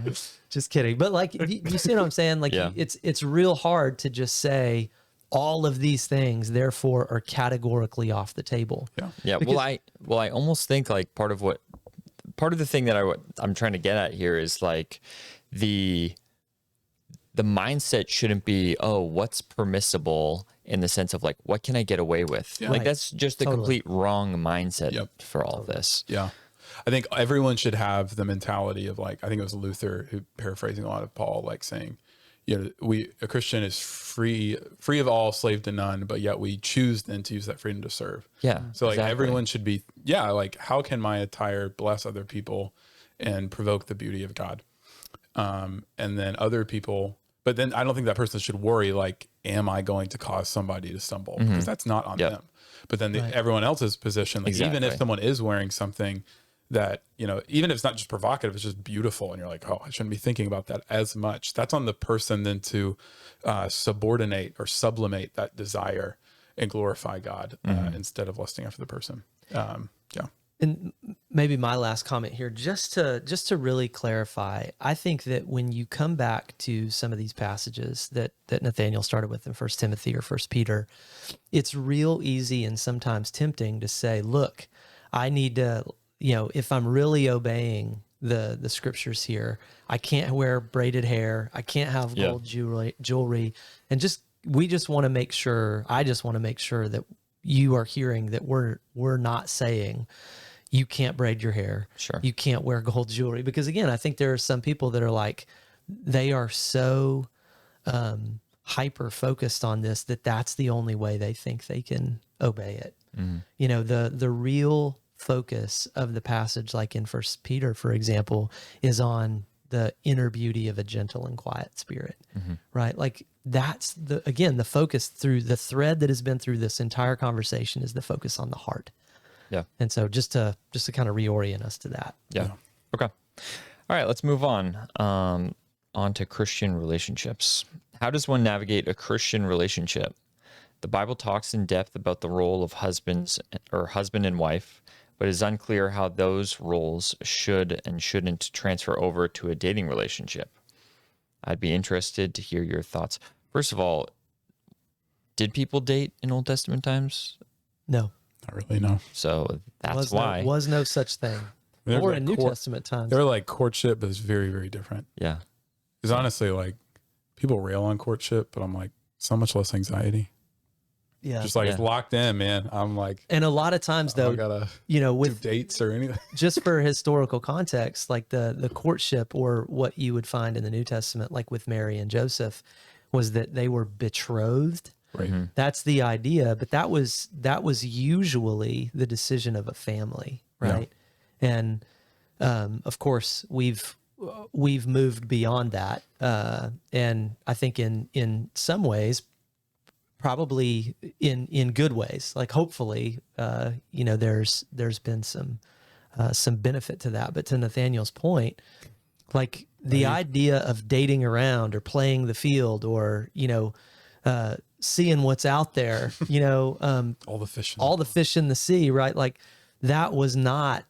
Speaker 2: Just kidding. But like, you see what I'm saying? Like, it's real hard to just say all of these things, therefore, are categorically off the table.
Speaker 3: Yeah.
Speaker 1: Yeah.
Speaker 2: Because,
Speaker 1: I almost think like part of the thing that I'm trying to get at here is like the mindset shouldn't be, oh, what's permissible in the sense of like, what can I get away with?
Speaker 3: Yeah.
Speaker 1: Like that's just the
Speaker 2: Totally.
Speaker 1: complete wrong mindset for all of this.
Speaker 3: Yeah. I think everyone should have the mentality of like, I think it was Luther who paraphrasing a lot of Paul, like saying, a Christian is free of all, slave to none, but yet we choose then to use that freedom to serve.
Speaker 1: Yeah.
Speaker 3: So like
Speaker 1: exactly.
Speaker 3: everyone should be, like how can my attire bless other people and provoke the beauty of God? And then other people, but then I don't think that person should worry, like, am I going to cause somebody to stumble? Because that's not on them. But then everyone else's position, like even if someone is wearing something that, even if it's not just provocative, it's just beautiful. And you're like, oh, I shouldn't be thinking about that as much. That's on the person then to subordinate or sublimate that desire and glorify God instead of lusting after the person.
Speaker 2: And maybe my last comment here, just to really clarify, I think that when you come back to some of these passages that Nathaniel started with in 1 Timothy or 1 Peter, it's real easy and sometimes tempting to say, look, I need to, if I'm really obeying the scriptures here, I can't wear braided hair, I can't have gold jewelry, and I just want to make sure that you are hearing that we're not saying you can't braid your hair.
Speaker 1: Sure.
Speaker 2: You can't wear gold jewelry. Because again, I think there are some people that are like, they are so hyper focused on this that that's the only way they think they can obey it. The real focus of the passage, like in 1 Peter, for example, is on the inner beauty of a gentle and quiet spirit, right? Like that's the focus through the thread that has been through this entire conversation is the focus on the heart.
Speaker 1: Yeah.
Speaker 2: And so just to kind of reorient us to that.
Speaker 1: Yeah. Okay. All right, let's move on. On to Christian relationships. How does one navigate a Christian relationship? The Bible talks in depth about the role of husband and wife, but it is unclear how those roles should and shouldn't transfer over to a dating relationship. I'd be interested to hear your thoughts. First of all, did people date in Old Testament times?
Speaker 2: No.
Speaker 3: Not really, no.
Speaker 1: So that's why.
Speaker 2: Was no such thing.
Speaker 3: There's
Speaker 2: Or
Speaker 3: like
Speaker 2: in New Testament times.
Speaker 3: They're like courtship, but it's very, very different.
Speaker 1: Yeah.
Speaker 3: Because honestly, like people rail on courtship, but I'm like, so much less anxiety.
Speaker 2: Yeah.
Speaker 3: Just like it's locked in, man. I'm like,
Speaker 2: and a lot of times though,
Speaker 3: I gotta
Speaker 2: with
Speaker 3: do dates or anything.
Speaker 2: just for historical context, like the courtship or what you would find in the New Testament, like with Mary and Joseph, was that they were betrothed.
Speaker 3: Right.
Speaker 2: That's the idea, but that was usually the decision of a family, right? Yeah. And of course, we've moved beyond that, and I think in some ways, probably in good ways. Like hopefully, there's been some benefit to that. But to Nathaniel's point, like the idea of dating around or playing the field or, seeing what's out there,
Speaker 3: All the fish.
Speaker 2: all the fish in the sea, right? Like that was not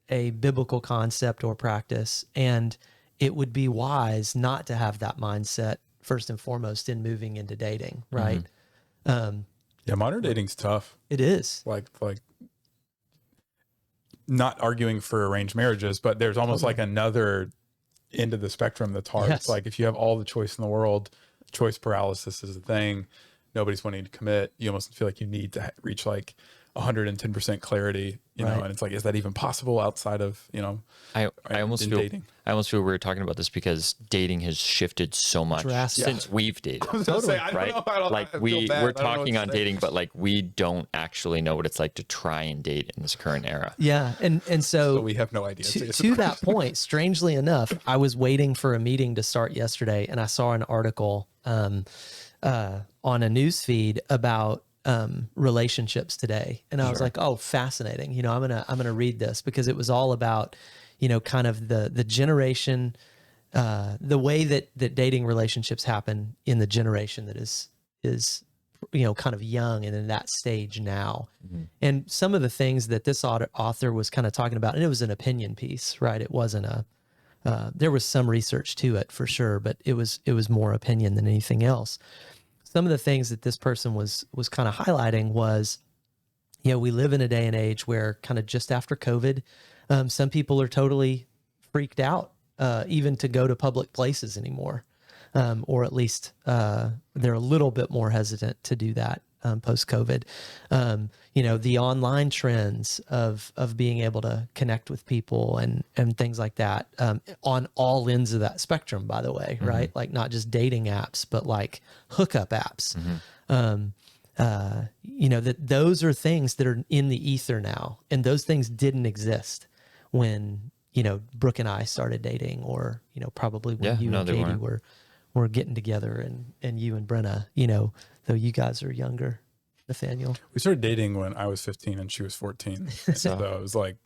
Speaker 2: a biblical concept or practice. And it would be wise not to have that mindset first and foremost in moving into dating, right?
Speaker 3: Yeah, modern dating's tough.
Speaker 2: It is.
Speaker 3: Like not arguing for arranged marriages, but there's almost like another end of the spectrum that's hard.
Speaker 2: Yes.
Speaker 3: It's like if you have all the choice in the world, choice paralysis is a thing. Nobody's wanting to commit. You almost feel like you need to reach like 110% clarity, you know, and it's like, is that even possible outside of,
Speaker 1: I almost feel
Speaker 3: dating?
Speaker 1: I almost feel we're talking about this because dating has shifted so much since we've dated. Right? Like we're talking on dating, but like we don't actually know what it's like to try and date in this current era.
Speaker 2: Yeah. And so
Speaker 3: we have no idea.
Speaker 2: To that point, strangely enough, I was waiting for a meeting to start yesterday and I saw an article on a news feed about relationships today. And I was like, oh, fascinating. I'm going to read this because it was all about, kind of the generation, the way that dating relationships happen in the generation that is, kind of young and in that stage now. And some of the things that this author was kind of talking about, and it was an opinion piece, right? It wasn't there was some research to it for sure, but it was more opinion than anything else. Some of the things that this person was kind of highlighting was, we live in a day and age where kind of just after COVID, some people are totally freaked out, even to go to public places anymore. Or at least they're a little bit more hesitant to do that post-COVID. The online trends of being able to connect with people and things like that on all ends of that spectrum, by the way, right? Like not just dating apps, but like hookup apps. That those are things that are in the ether now. And those things didn't exist when, Brooke and I started dating or, probably when you and Katie were getting together and you and Brenna, though you guys are younger, Nathaniel.
Speaker 3: We started dating when I was 15 and she was 14. So it was like,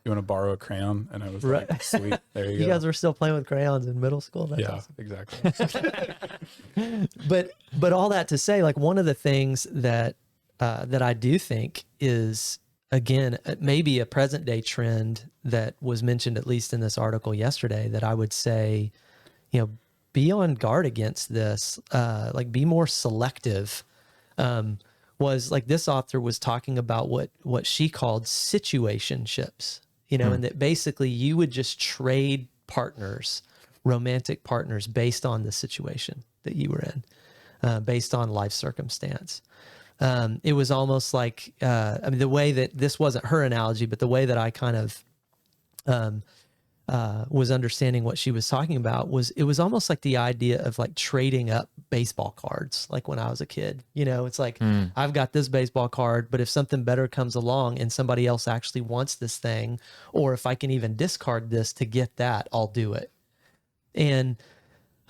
Speaker 3: you want to borrow a crayon? And I was like, sweet, there you go.
Speaker 2: You guys were still playing with crayons in middle school? That's awesome.
Speaker 3: Exactly.
Speaker 2: But all that to say, like one of the things that I do think is, again, maybe a present day trend that was mentioned at least in this article yesterday that I would say, be on guard against this, like be more selective, was like this author was talking about what she called situationships, and that basically you would just trade partners, romantic partners based on the situation that you were in, based on life circumstance. It was almost like, the way that this wasn't her analogy, but the way that I kind of, was understanding what she was talking about was it was almost like the idea of like trading up baseball cards. Like when I was a kid, it's like, I've got this baseball card, but if something better comes along and somebody else actually wants this thing, or if I can even discard this to get that, I'll do it. And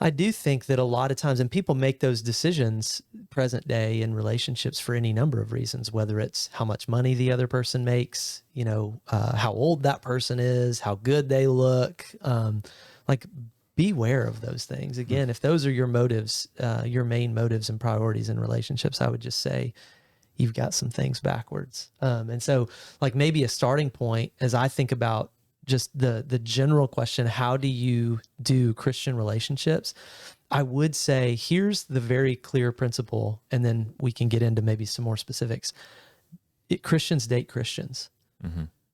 Speaker 2: I do think that a lot of times, and people make those decisions present day in relationships for any number of reasons, whether it's how much money the other person makes, how old that person is, how good they look, like beware of those things. Again, if those are your motives, your main motives and priorities in relationships, I would just say you've got some things backwards. And so like maybe a starting point as I think about just the general question, how do you do Christian relationships? I would say, here's the very clear principle, and then we can get into maybe some more specifics. Christians date Christians,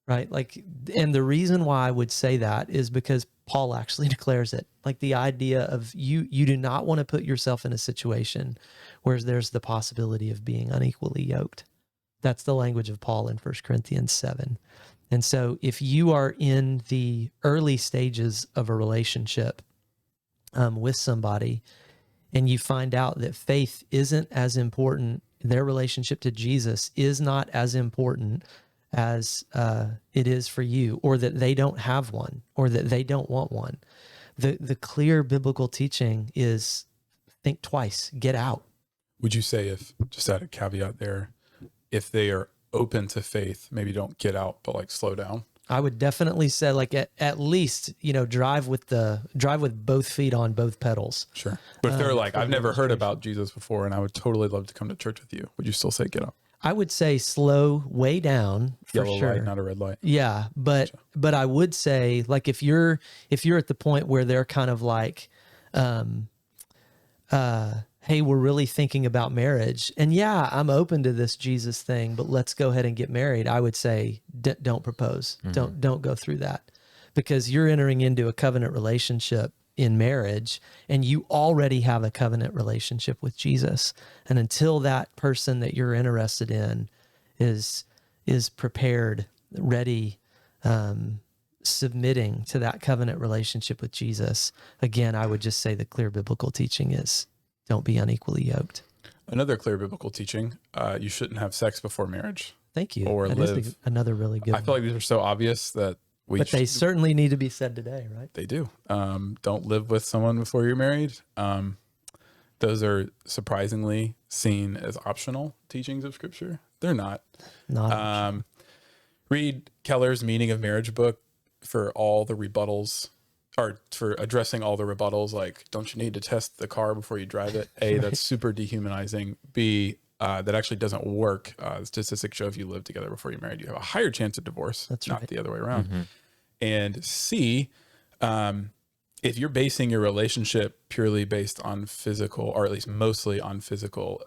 Speaker 2: right? Like, and the reason why I would say that is because Paul actually declares it. Like the idea of you do not want to put yourself in a situation where there's the possibility of being unequally yoked. That's the language of Paul in 1 Corinthians 7. And so if you are in the early stages of a relationship with somebody and you find out that faith isn't as important, their relationship to Jesus is not as important as it is for you, or that they don't have one, or that they don't want one, the clear biblical teaching is think twice, get out.
Speaker 3: Would you say, if just add a caveat there, if they are open to faith, maybe don't get out, but like slow down?
Speaker 2: I would definitely say like at least, drive with both feet on both pedals.
Speaker 3: Sure. But if they're like,
Speaker 2: for
Speaker 3: I've never heard
Speaker 2: demonstration.
Speaker 3: about Jesus before and I would totally love to come to church with you, would you still say get up?
Speaker 2: I would say slow way down for
Speaker 3: Yellow
Speaker 2: sure.
Speaker 3: light, not a red light.
Speaker 2: Yeah, but I would say like if you're at the point where they're kind of like, hey, we're really thinking about marriage, and yeah, I'm open to this Jesus thing, but let's go ahead and get married. I would say don't propose. Don't go through that, because you're entering into a covenant relationship in marriage, and you already have a covenant relationship with Jesus. And until that person that you're interested in is prepared, ready, submitting to that covenant relationship with Jesus, again, I would just say the clear biblical teaching is don't be unequally yoked.
Speaker 3: Another clear biblical teaching, you shouldn't have sex before marriage.
Speaker 2: Thank you.
Speaker 3: Or
Speaker 2: That
Speaker 3: live.
Speaker 2: is another really good
Speaker 3: I feel
Speaker 2: one.
Speaker 3: like these are so obvious that
Speaker 2: But they certainly need to be said today, right?
Speaker 3: they do. Don't live with someone before you're married. Those are surprisingly seen as optional teachings of Scripture. They're not.
Speaker 2: Not
Speaker 3: Read Keller's Meaning of Marriage book for all the rebuttals, or for addressing all the rebuttals, like, don't you need to test the car before you drive it? A, that's super dehumanizing. B, that actually doesn't work. Statistics show if you live together before you're married, you have a higher chance of divorce.
Speaker 2: That's
Speaker 3: not
Speaker 2: right.
Speaker 3: the other way around. And C, if you're basing your relationship purely based on physical, or at least mostly on physical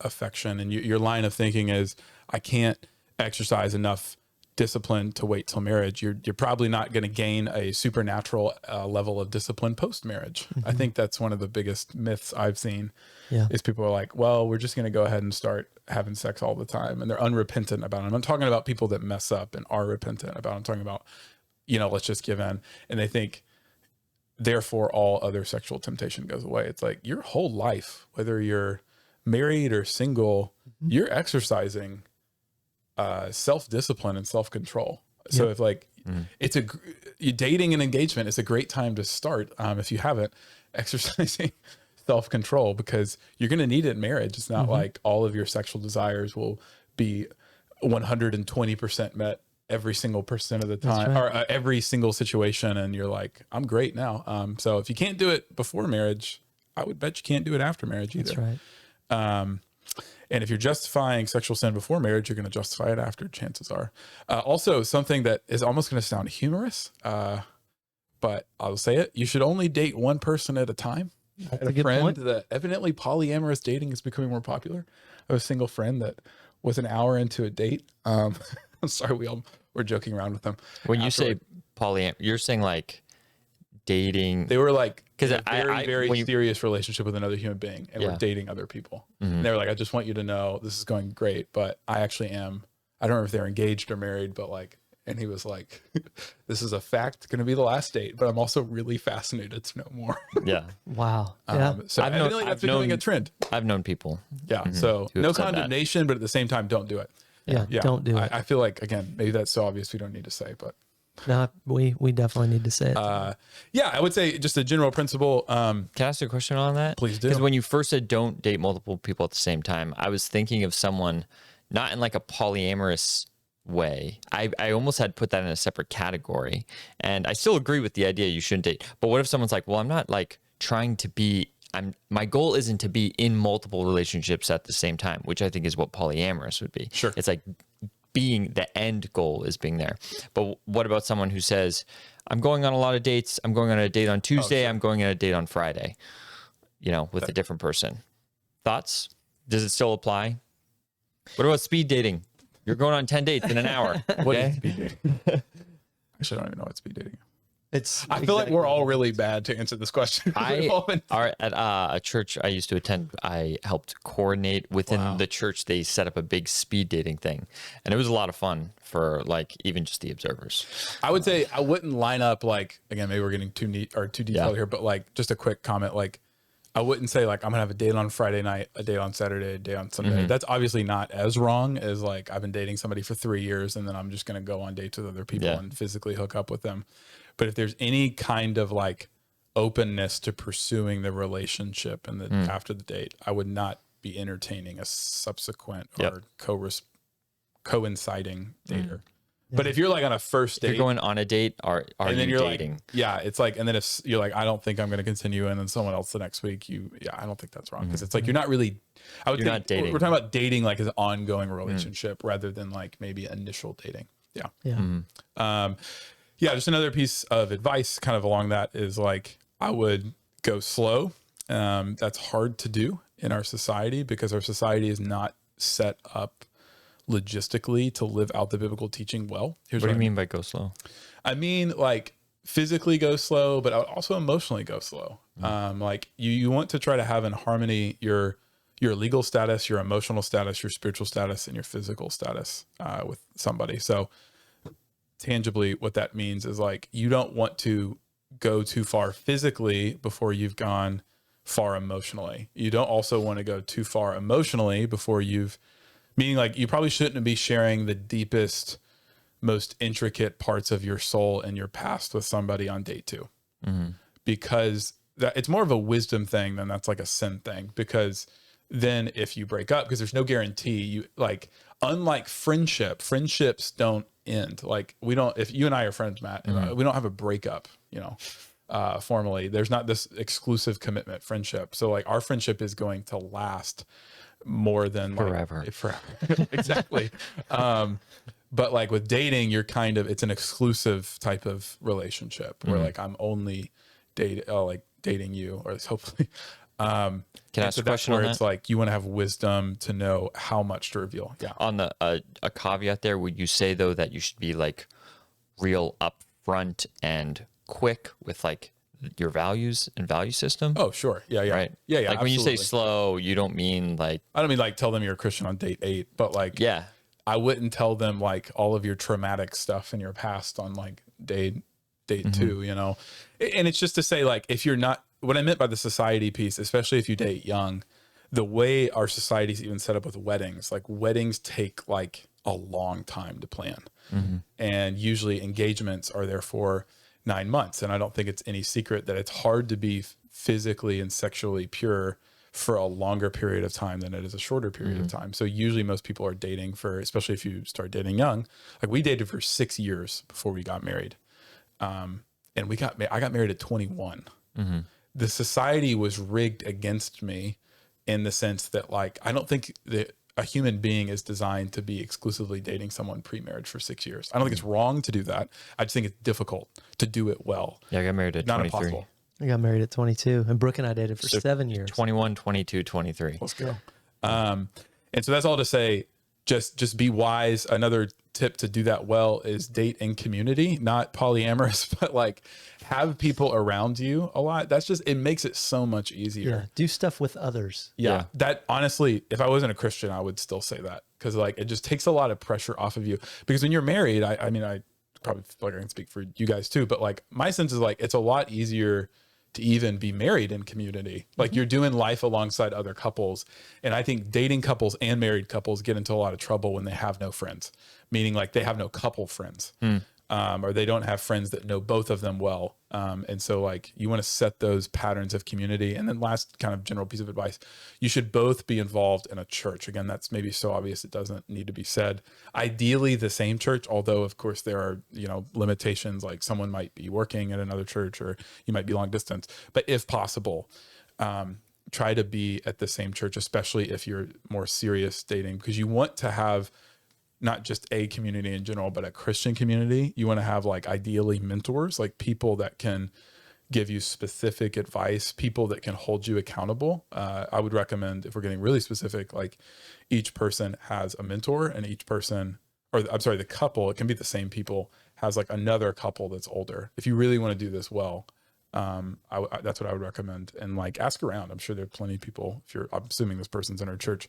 Speaker 3: affection, and your line of thinking is, I can't exercise enough discipline to wait till marriage, you're probably not going to gain a supernatural level of discipline post-marriage. I think that's one of the biggest myths I've seen.
Speaker 2: Yeah.
Speaker 3: Is people are like, well, we're just going to go ahead and start having sex all the time, and they're unrepentant about it. I'm not talking about people that mess up and are repentant about it. I'm talking about, let's just give in. And they think, therefore, all other sexual temptation goes away. It's like your whole life, whether you're married or single, you're exercising self-discipline and self-control. So if like it's dating and engagement is a great time to start, if you haven't, exercising self-control, because you're going to need it in marriage. It's not like all of your sexual desires will be 120% met every single percent of the time, or every single situation. And you're like, I'm great now. So if you can't do it before marriage, I would bet you can't do it after marriage either.
Speaker 2: That's right.
Speaker 3: And if you're justifying sexual sin before marriage, you're going to justify it after, chances are. Also, something that is almost going to sound humorous, but I'll say it. You should only date one person at a time. I had a friend that evidently polyamorous dating is becoming more popular. I have a single friend that was an hour into a date. I'm sorry, we're joking around with them.
Speaker 1: When you say you're saying like dating.
Speaker 3: They were like,
Speaker 1: because
Speaker 3: a very serious relationship with another human being, and we're dating other people. And they were like, I just want you to know this is going great, but I actually am. I don't know if they're engaged or married, but like, and he was like, this is a fact, going to be the last date, but I'm also really fascinated to know more.
Speaker 1: Yeah.
Speaker 2: Wow.
Speaker 3: So evidently that's becoming a trend.
Speaker 1: I've known people.
Speaker 3: Yeah. So no condemnation, but at the same time, don't do it.
Speaker 2: Yeah. Don't do it.
Speaker 3: I feel like, again, maybe that's so obvious we don't need to say, but.
Speaker 2: No, we definitely need to say it.
Speaker 3: Yeah, I would say just a general principle.
Speaker 1: Can I ask you a question on that?
Speaker 3: Please do.
Speaker 1: Because when you first said don't date multiple people at the same time, I was thinking of someone not in like a polyamorous way. I almost had put that in a separate category. And I still agree with the idea you shouldn't date. But what if someone's like, well, I'm not like trying to be, my goal isn't to be in multiple relationships at the same time, which I think is what polyamorous would be.
Speaker 3: Sure.
Speaker 1: It's like being the end goal is being there. But what about someone who says, I'm going on a lot of dates. I'm going on a date on Tuesday. I'm going on a date on Friday, with a different person. Thoughts? Does it still apply? What about speed dating? You're going on 10 dates in an hour.
Speaker 3: What is speed dating? Actually, I don't even know what speed dating is. I feel like
Speaker 2: exactly
Speaker 3: we're all really bad to answer this question.
Speaker 1: At a church I used to attend, I helped coordinate within the church. They set up a big speed dating thing, and it was a lot of fun for like even just the observers.
Speaker 3: I would say I wouldn't line up like, again, maybe we're getting too neat or too detailed here, but like just a quick comment. Like I wouldn't say like I'm gonna have a date on Friday night, a date on Saturday, a date on Sunday. That's obviously not as wrong as like I've been dating somebody for 3 years and then I'm just gonna go on dates with other people and physically hook up with them. But if there's any kind of like openness to pursuing the relationship and after the date, I would not be entertaining a subsequent or coinciding dater. But if you're like on a first
Speaker 1: If
Speaker 3: date,
Speaker 1: you're going on a date, are
Speaker 3: and then
Speaker 1: you
Speaker 3: you're
Speaker 1: dating?
Speaker 3: like, yeah, it's like, and then if you're like, I don't think I'm going to continue, and then someone else the next week, I don't think that's wrong, because it's like you're not really. I would
Speaker 1: You're
Speaker 3: think
Speaker 1: not dating.
Speaker 3: we're talking about dating like as an ongoing relationship rather than like maybe initial dating. Yeah.
Speaker 2: Yeah.
Speaker 3: Just another piece of advice kind of along that is like, I would go slow. That's hard to do in our society because our society is not set up logistically to live out the biblical teaching well. Here's
Speaker 1: What do you
Speaker 3: I
Speaker 1: mean by go slow?
Speaker 3: I mean, like physically go slow, but also emotionally go slow. Like you want to try to have in harmony your legal status, your emotional status, your spiritual status, and your physical status with somebody. So tangibly, what that means is like, you don't want to go too far physically before you've gone far emotionally. You don't also want to go too far emotionally before meaning like you probably shouldn't be sharing the deepest, most intricate parts of your soul and your past with somebody on date 2, because it's more of a wisdom thing than that's like a sin thing. Because then if you break up, because there's no guarantee, unlike friendships don't end. Like if you and I are friends, Matt, we don't have a breakup, formally. There's not this exclusive commitment friendship. So like our friendship is going to last more than
Speaker 1: Forever.
Speaker 3: Exactly. But like with dating, it's an exclusive type of relationship where like I'm only dating you, or at least hopefully.
Speaker 1: Can I ask a question
Speaker 3: where
Speaker 1: on
Speaker 3: it's
Speaker 1: that?
Speaker 3: like you want to have wisdom to know how much to reveal. Yeah.
Speaker 1: On the a caveat there, would you say though that you should be like real upfront and quick with like your values and value system?
Speaker 3: Oh, sure. Yeah. Yeah.
Speaker 1: Right.
Speaker 3: Yeah. Yeah.
Speaker 1: Like when you say
Speaker 3: absolutely.
Speaker 1: slow, you don't mean like,
Speaker 3: I don't mean like tell them you're a Christian on date 8, but like,
Speaker 1: yeah,
Speaker 3: I wouldn't tell them like all of your traumatic stuff in your past on like date 2, and it's just to say like, if you're not, what I meant by the society piece, especially if you date young, the way our society's even set up with weddings, like weddings take like a long time to plan. And usually engagements are there for 9 months. And I don't think it's any secret that it's hard to be physically and sexually pure for a longer period of time than it is a shorter period of time. So usually most people are dating for, especially if you start dating young, like we dated for 6 years before we got married. And I got married at 21. The society was rigged against me in the sense that like, I don't think that a human being is designed to be exclusively dating someone pre-marriage for 6 years. I don't think it's wrong to do that. I just think it's difficult to do it well.
Speaker 1: yeah, I got married at
Speaker 3: Not
Speaker 1: 23.
Speaker 3: impossible.
Speaker 2: I got married at 22, and Brooke and I dated for 7 years.
Speaker 1: 21, 22, 23.
Speaker 3: Let's go. And so that's all to say, just be wise. Another tip to do that well is date in community, not polyamorous, but like have people around you a lot. It makes it so much easier.
Speaker 2: Yeah, do stuff with others.
Speaker 3: Yeah. That honestly, if I wasn't a Christian, I would still say that, because like it just takes a lot of pressure off of you. Because when you're married, I mean, I probably feel like I can speak for you guys too, but like my sense is like it's a lot easier to even be married in community. Like you're doing life alongside other couples. And I think dating couples and married couples get into a lot of trouble when they have no friends, meaning like they have no couple friends. Or they don't have friends that know both of them well. And so like you want to set those patterns of community. And then last kind of general piece of advice, you should both be involved in a church. Again, that's maybe so obvious it doesn't need to be said. Ideally the same church, although of course there are, limitations, like someone might be working at another church or you might be long distance. But if possible, try to be at the same church, especially if you're more serious dating, because you want to have not just a community in general, but a Christian community. You want to have like ideally mentors, like people that can give you specific advice, people that can hold you accountable. I would recommend, if we're getting really specific, like each person has a mentor, and each person, the couple, it can be the same people, has like another couple that's older. If you really want to do this well, that's what I would recommend. And like ask around. I'm sure there are plenty of people, I'm assuming this person's in our church,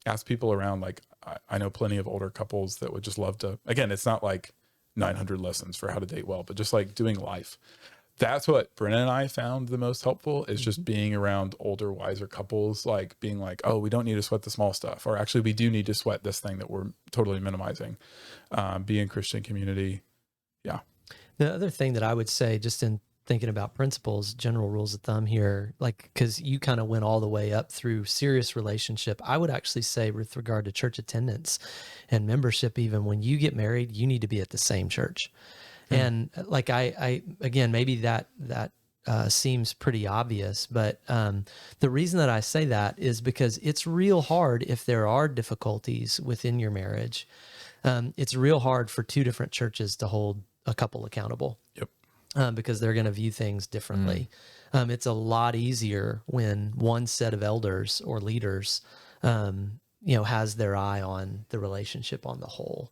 Speaker 3: ask people around. Like I know plenty of older couples that would just love to, again, it's not like 900 lessons for how to date well, but just like doing life. That's what Brennan and I found the most helpful, is just being around older, wiser couples, like being like, oh, we don't need to sweat the small stuff. Or actually we do need to sweat this thing that we're totally minimizing. Be in Christian community. Yeah.
Speaker 2: The other thing that I would say, just in thinking about principles, general rules of thumb here, like, because you kind of went all the way up through serious relationship. I would actually say with regard to church attendance and membership, even when you get married, you need to be at the same church. And like, I again, maybe that seems pretty obvious, but the reason that I say that is because it's real hard if there are difficulties within your marriage. It's real hard for two different churches to hold a couple accountable.
Speaker 3: Yep.
Speaker 2: Because they're going to view things differently. It's a lot easier when one set of elders or leaders, has their eye on the relationship on the whole.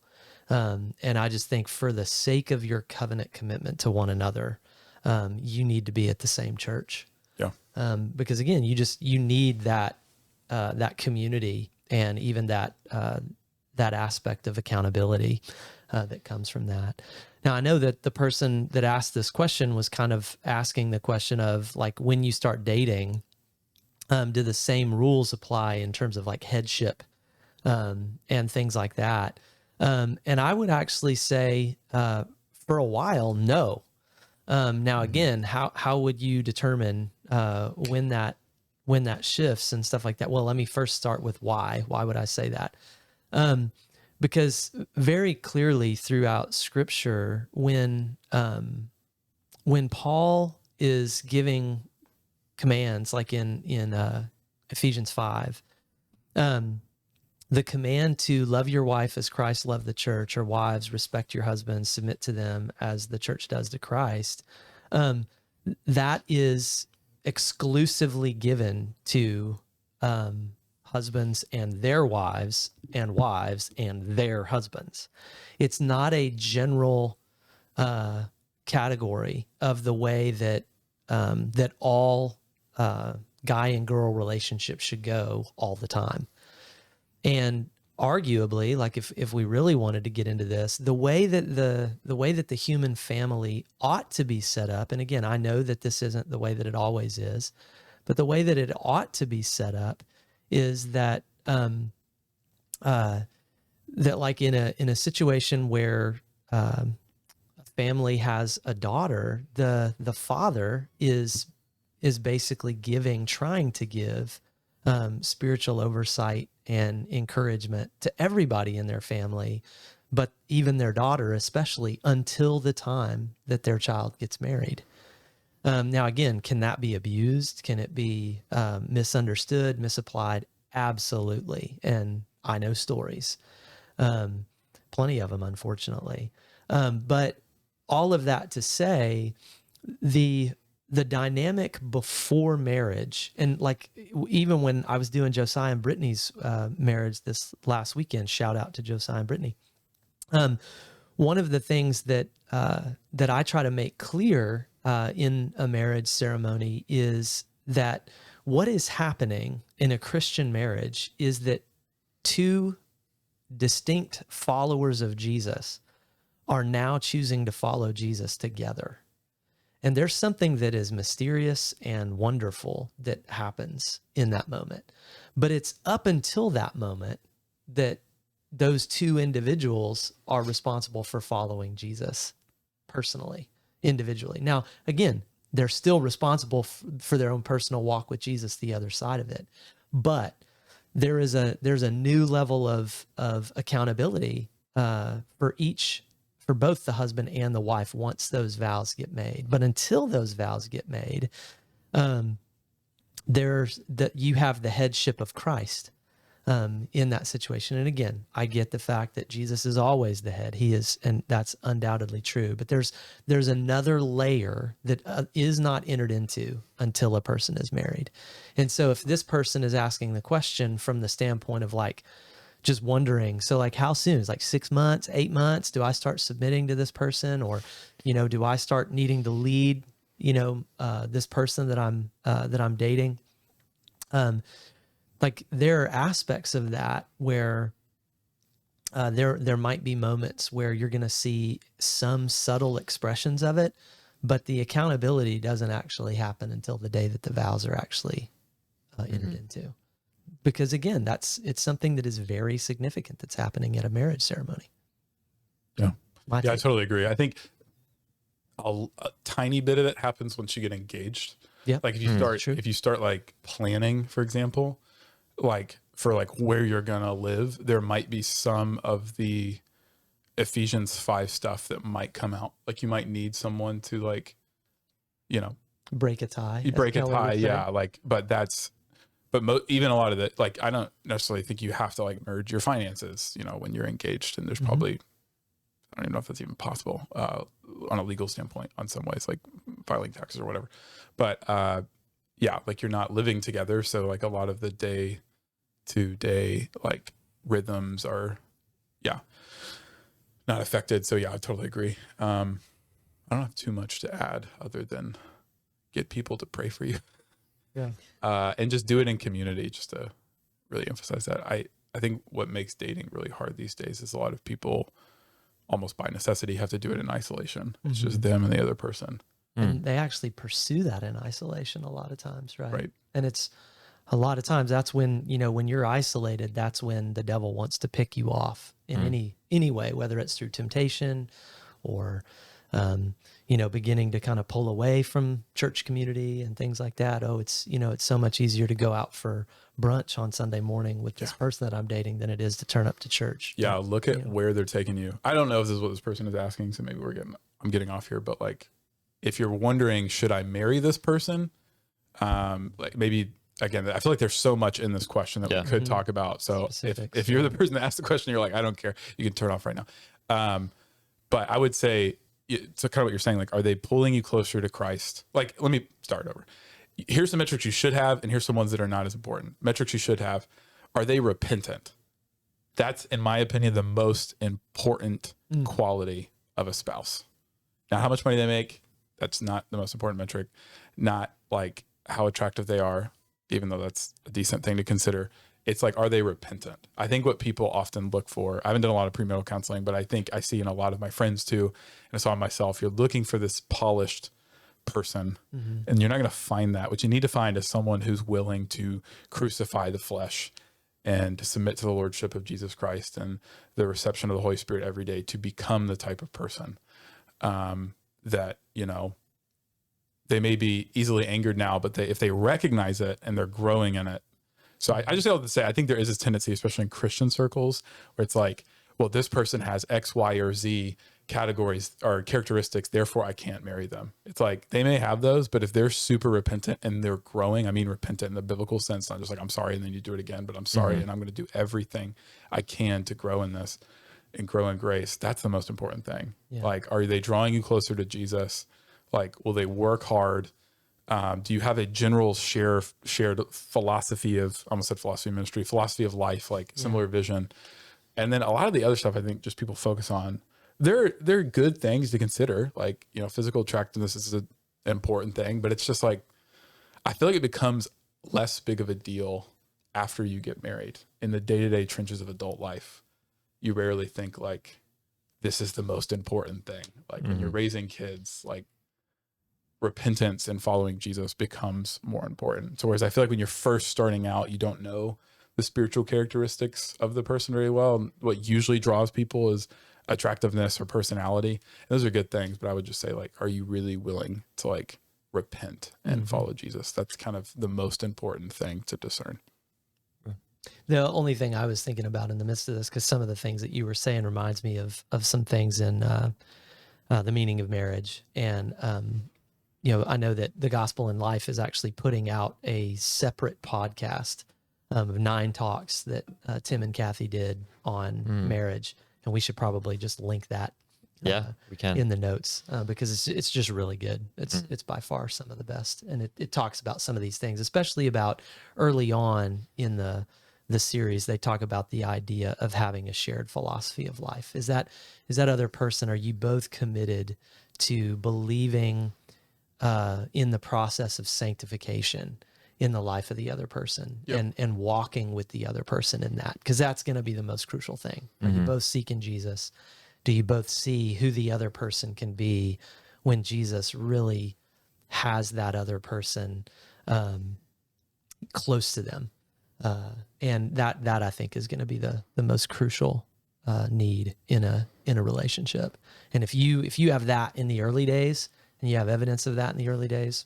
Speaker 2: And I just think for the sake of your covenant commitment to one another, you need to be at the same church.
Speaker 3: Yeah.
Speaker 2: Because again, you need that community and even that aspect of accountability that comes from that. Now, I know that the person that asked this question was kind of asking the question of like, when you start dating, do the same rules apply in terms of like headship and things like that? And I would actually say for a while, no. Now, again, how would you determine when that shifts and stuff like that? Well, let me first start with why. Why would I say that? Because very clearly throughout Scripture, when Paul is giving commands, like in Ephesians 5, the command to love your wife as Christ loved the church, or wives, respect your husbands, submit to them as the church does to Christ, that is exclusively given to husbands and their wives and wives and their husbands. It's not a general category of the way that that all guy and girl relationships should go all the time. And arguably, like if we really wanted to get into this, the way that the human family ought to be set up, and again, I know that this isn't the way that it always is, but the way that it ought to be set up is that that like in a situation where a family has a daughter, the father is basically trying to give spiritual oversight and encouragement to everybody in their family, but even their daughter especially, until the time that their child gets married. Now, again, can that be abused? Can it be misunderstood, misapplied? Absolutely. And I know stories, plenty of them, unfortunately. But all of that to say, the dynamic before marriage, and like even when I was doing Josiah and Brittany's marriage this last weekend, shout out to Josiah and Brittany. One of the things that I try to make clear in a marriage ceremony is that what is happening in a Christian marriage is that two distinct followers of Jesus are now choosing to follow Jesus together. And there's something that is mysterious and wonderful that happens in that moment. But it's up until that moment that those two individuals are responsible for following Jesus personally, individually. Now, again, they're still responsible for their own personal walk with Jesus, the other side of it. But there's a new level of accountability for both the husband and the wife once those vows get made. But until those vows get made, you have the headship of Christ in that situation. And again, I get the fact that Jesus is always the head. He is, and that's undoubtedly true. But there's another layer that is not entered into until a person is married. And so if this person is asking the question from the standpoint of like, just wondering, so like how soon? It's like 6 months, 8 months. Do I start submitting to this person, or, do I start needing to lead, this person that I'm dating? Like there are aspects of that where there might be moments where you're going to see some subtle expressions of it, but the accountability doesn't actually happen until the day that the vows are actually entered into. Because again, it's something that is very significant that's happening at a marriage ceremony.
Speaker 3: Yeah.
Speaker 2: I
Speaker 3: totally agree. I think a tiny bit of it happens once you get engaged.
Speaker 2: Yeah.
Speaker 3: Like
Speaker 2: True.
Speaker 3: if you start like planning, for example, like for like where you're gonna live, there might be some of the Ephesians 5 stuff that might come out. Like you might need someone to like, you know,
Speaker 2: Break a tie.
Speaker 3: you
Speaker 2: as
Speaker 3: break a
Speaker 2: Kelly would
Speaker 3: tie.
Speaker 2: say.
Speaker 3: Yeah. Like, even a lot of it, like, I don't necessarily think you have to like merge your finances, you know, when you're engaged. And there's probably, I don't even know if that's even possible on a legal standpoint on some ways, like filing taxes or whatever. But yeah, like you're not living together. So like a lot of the day to day like rhythms are, yeah, not affected. So yeah, I totally agree. I don't have too much to add other than get people to pray for you.
Speaker 2: Yeah.
Speaker 3: And just do it in community, just to really emphasize that. I think what makes dating really hard these days is a lot of people almost by necessity have to do it in isolation. It's just them and the other person.
Speaker 2: And they actually pursue that in isolation a lot of times, right?
Speaker 3: Right.
Speaker 2: And it's a lot of times that's when, you know, when you're isolated, that's when the devil wants to pick you off in any way, whether it's through temptation or, you know, beginning to kind of pull away from church community and things like that. Oh, it's, you know, it's so much easier to go out for brunch on Sunday morning with this person that I'm dating than it is to turn up to church.
Speaker 3: Yeah.
Speaker 2: But,
Speaker 3: Look at
Speaker 2: you know,
Speaker 3: where they're taking you. I don't know if this is what this person is asking. So maybe I'm getting off here, but like, if you're wondering, should I marry this person? Like maybe, again, I feel like there's so much in this question that we could talk about. So
Speaker 2: Specifics.
Speaker 3: if you're the person that asked the question, you're like, I don't care, you can turn off right now. But I would say, so kind of what you're saying, like, are they pulling you closer to Christ? Like, let me start over. Here's some metrics you should have, and here's some ones that are not as important. Metrics you should have. Are they repentant? That's, in my opinion, the most important quality of a spouse. Now, how much money they make, that's not the most important metric. Not like how attractive they are, even though that's a decent thing to consider. It's like, are they repentant? I think what people often look for, I haven't done a lot of premarital counseling, but I think I see in a lot of my friends too, and I saw myself, you're looking for this polished person, and you're not going to find that. What you need to find is someone who's willing to crucify the flesh and to submit to the lordship of Jesus Christ and the reception of the Holy Spirit every day to become the type of person that, you know, they may be easily angered now, but if they recognize it and they're growing in it. So I just have to say, I think there is this tendency, especially in Christian circles, where it's like, well, this person has X, Y, or Z categories or characteristics, therefore I can't marry them. It's like, they may have those, but if they're super repentant and they're growing, I mean repentant in the biblical sense, not just like, I'm sorry, and then you do it again, but I'm sorry, and I'm going to do everything I can to grow in this and grow in grace. That's the most important thing.
Speaker 2: Yeah.
Speaker 3: Like, are they drawing you closer to Jesus? Like, will they work hard? Do you have a general shared philosophy of, I almost said philosophy of ministry, philosophy of life, like similar vision? And then a lot of the other stuff, I think just people focus on, they're good things to consider. Like, you know, physical attractiveness is an important thing, but it's just like, I feel like it becomes less big of a deal after you get married. In the day-to-day trenches of adult life, you rarely think like, this is the most important thing. Like when you're raising kids, like, repentance and following Jesus becomes more important. So whereas I feel like when you're first starting out, you don't know the spiritual characteristics of the person very well. And what usually draws people is attractiveness or personality. And those are good things, but I would just say, like, are you really willing to like repent and follow Jesus? That's kind of the most important thing to discern.
Speaker 2: The only thing I was thinking about in the midst of this, because some of the things that you were saying reminds me of some things in the meaning of marriage. And, you know, I know that the Gospel in Life is actually putting out a separate podcast of 9 talks that Tim and Kathy did on marriage. And we should probably just link that
Speaker 1: we can
Speaker 2: in the notes because it's just really good. It's by far some of the best. And it talks about some of these things, especially about early on in the series. They talk about the idea of having a shared philosophy of life. Is that other person, are you both committed to believing in the process of sanctification in the life of the other person and walking with the other person in that? Because that's going to be the most crucial thing. Are you both seeking Jesus? Do you both see who the other person can be when Jesus really has that other person close to them? And that I think is going to be the most crucial need in a relationship. And if you have that in the early days, and you have evidence of that in the early days,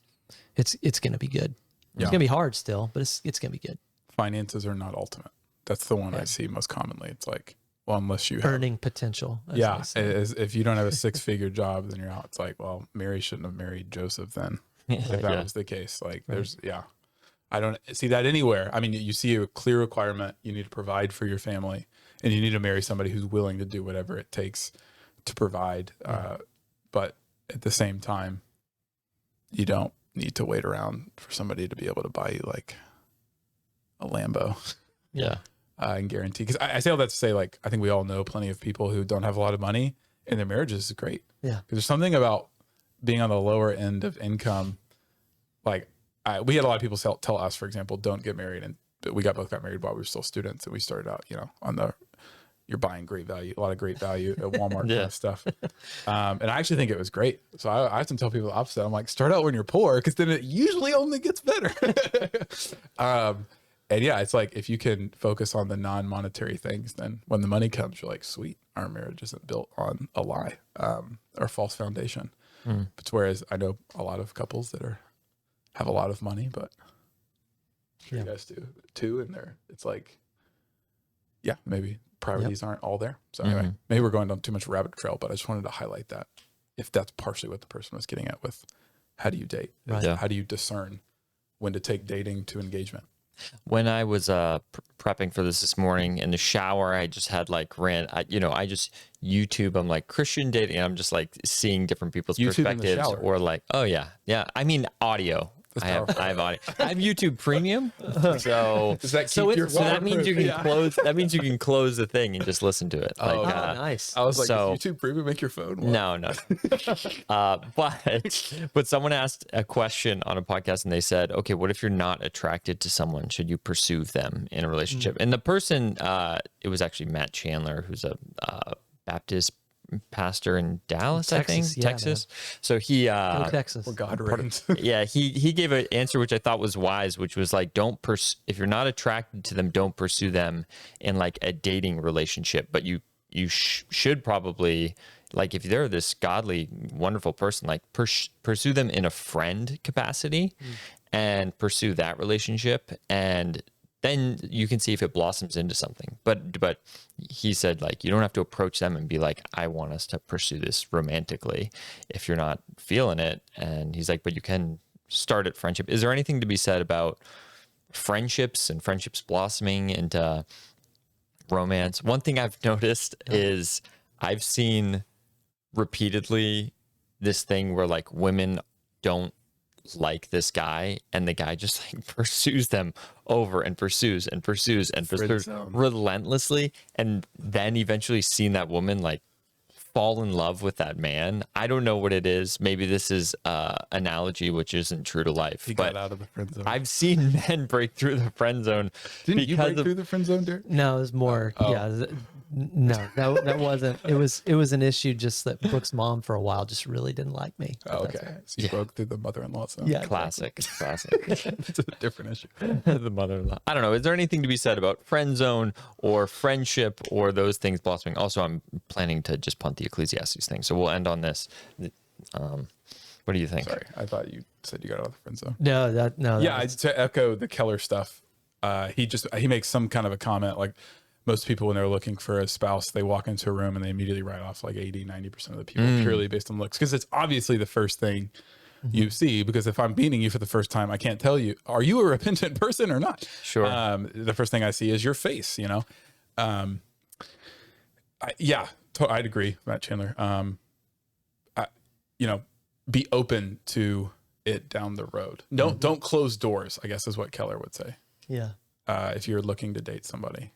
Speaker 2: it's going to be good. It's going to be hard still, but it's going to be good.
Speaker 3: Finances are not ultimate. That's the one I see most commonly. It's like, well, unless you have
Speaker 2: Earning potential.
Speaker 3: Yeah, if you don't have a 6-figure job, then you're out. It's like, well, Mary shouldn't have married Joseph then, if that was the case. Like, there's, I don't see that anywhere. I mean, you see a clear requirement. You need to provide for your family, and you need to marry somebody who's willing to do whatever it takes to provide. But at the same time, you don't need to wait around for somebody to be able to buy you like a Lambo.
Speaker 1: Yeah.
Speaker 3: And guarantee, because I say all that to say, like, I think we all know plenty of people who don't have a lot of money and their marriages is great.
Speaker 2: Yeah.
Speaker 3: Because there's something about being on the lower end of income. Like, we had a lot of people tell us, for example, don't get married. And we both got married while we were still students. And we started out, on you're buying great value, a lot of great value at Walmart kind of stuff. And I actually think it was great. So I have to tell people the opposite. I'm like, start out when you're poor, because then it usually only gets better. And yeah, it's like, if you can focus on the non-monetary things, then when the money comes, you're like, sweet, our marriage isn't built on a lie or false foundation. But whereas I know a lot of couples that have a lot of money, but you guys do too. And it's like, maybe priorities aren't all there. So anyway, maybe we're going down too much rabbit trail, but I just wanted to highlight that, if that's partially what the person was getting at with how do you date?
Speaker 2: Right.
Speaker 3: How do you discern when to take dating to engagement?
Speaker 1: When I was prepping for this morning in the shower, I just had I just YouTube. I'm like Christian dating. And I'm just like seeing different people's
Speaker 3: YouTube in the
Speaker 1: perspectives,
Speaker 3: shower.
Speaker 1: or like, oh yeah. I mean audio. I have audio. I have YouTube Premium, so
Speaker 3: Does that keep your
Speaker 1: so that means you can
Speaker 3: waterproof?
Speaker 1: close. That means you can close the thing and just listen to it. Like,
Speaker 2: nice.
Speaker 3: I was like,
Speaker 1: So-
Speaker 3: does YouTube Premium make your phone work?
Speaker 1: No. But someone asked a question on a podcast, and they said, okay, what if you're not attracted to someone? Should you pursue them in a relationship? And the person, it was actually Matt Chandler, who's a Baptist pastor in Dallas, I think,
Speaker 2: Texas,
Speaker 1: Texas. So he,
Speaker 2: Go Texas.
Speaker 3: Where God reigns.
Speaker 1: he gave an answer which I thought was wise, which was like, if you're not attracted to them, don't pursue them in like a dating relationship, but you should probably, like, if they're this godly, wonderful person, like pursue them in a friend capacity and pursue that relationship, and then you can see if it blossoms into something. But he said, like, you don't have to approach them and be like, I want us to pursue this romantically if you're not feeling it. And he's like, but you can start at friendship. Is there anything to be said about friendships and friendships blossoming into romance? One thing I've noticed is I've seen repeatedly this thing where like women don't like this guy, and the guy just like pursues them over and pursues relentlessly, and then eventually seen that woman like fall in love with that man. I don't know what it is. Maybe this is analogy which isn't true to life,
Speaker 3: He
Speaker 1: but
Speaker 3: got out of the friend zone.
Speaker 1: I've seen men break through the friend zone.
Speaker 3: Didn't you break
Speaker 1: because of-
Speaker 3: through the friend zone, Derek?
Speaker 2: No, it was more. No, that wasn't. It was an issue just that Brooke's mom for a while just really didn't like me.
Speaker 3: Oh,
Speaker 2: But that's
Speaker 3: okay.
Speaker 2: all right.
Speaker 3: So you broke through the mother-in-law zone.
Speaker 2: Yeah.
Speaker 1: Classic.
Speaker 3: It's a different issue.
Speaker 1: The mother-in-law. I don't know. Is there anything to be said about friend zone or friendship or those things blossoming? Also, I'm planning to just punt the Ecclesiastes thing, so we'll end on this. What do you think?
Speaker 3: Sorry, I thought you said you got out of the friend zone.
Speaker 2: No,
Speaker 3: Yeah, to echo the Keller stuff, he makes some kind of a comment like, most people when they're looking for a spouse, they walk into a room and they immediately write off like 80-90% of the people purely based on looks, because it's obviously the first thing you see. Because if I'm meeting you for the first time, I can't tell you, are you a repentant person or not?
Speaker 1: Sure.
Speaker 3: The first thing I see is your face, I'd agree, Matt Chandler. Be open to it down the road. Don't close doors, I guess is what Keller would say.
Speaker 2: Yeah.
Speaker 3: If you're looking to date somebody.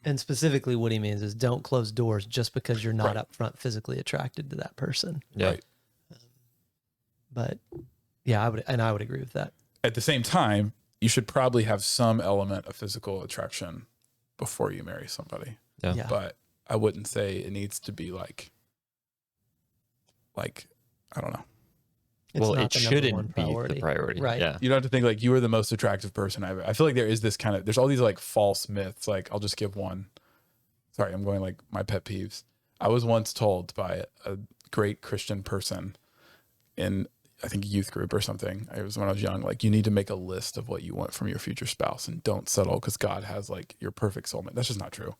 Speaker 2: And specifically what he means is don't close doors just because you're not up front physically attracted to that person.
Speaker 1: Yeah.
Speaker 3: Right.
Speaker 2: But yeah, I would agree with that.
Speaker 3: At the same time, you should probably have some element of physical attraction before you marry somebody.
Speaker 1: Yeah.
Speaker 3: But I wouldn't say it needs to be like I don't know.
Speaker 2: It's
Speaker 1: Well,
Speaker 2: not
Speaker 1: it
Speaker 2: the number
Speaker 1: shouldn't
Speaker 2: one
Speaker 1: be the priority.
Speaker 2: Right.
Speaker 1: Yeah.
Speaker 3: You don't have to think like you are the most attractive person ever. I feel like there is this kind of, there's all these like false myths. Like I'll just give one. sorry, I'm going like my pet peeves. I was once told by a great Christian person in, I think, a youth group or something. It was when I was young, like, you need to make a list of what you want from your future spouse and don't settle because God has like your perfect soulmate. That's just not true.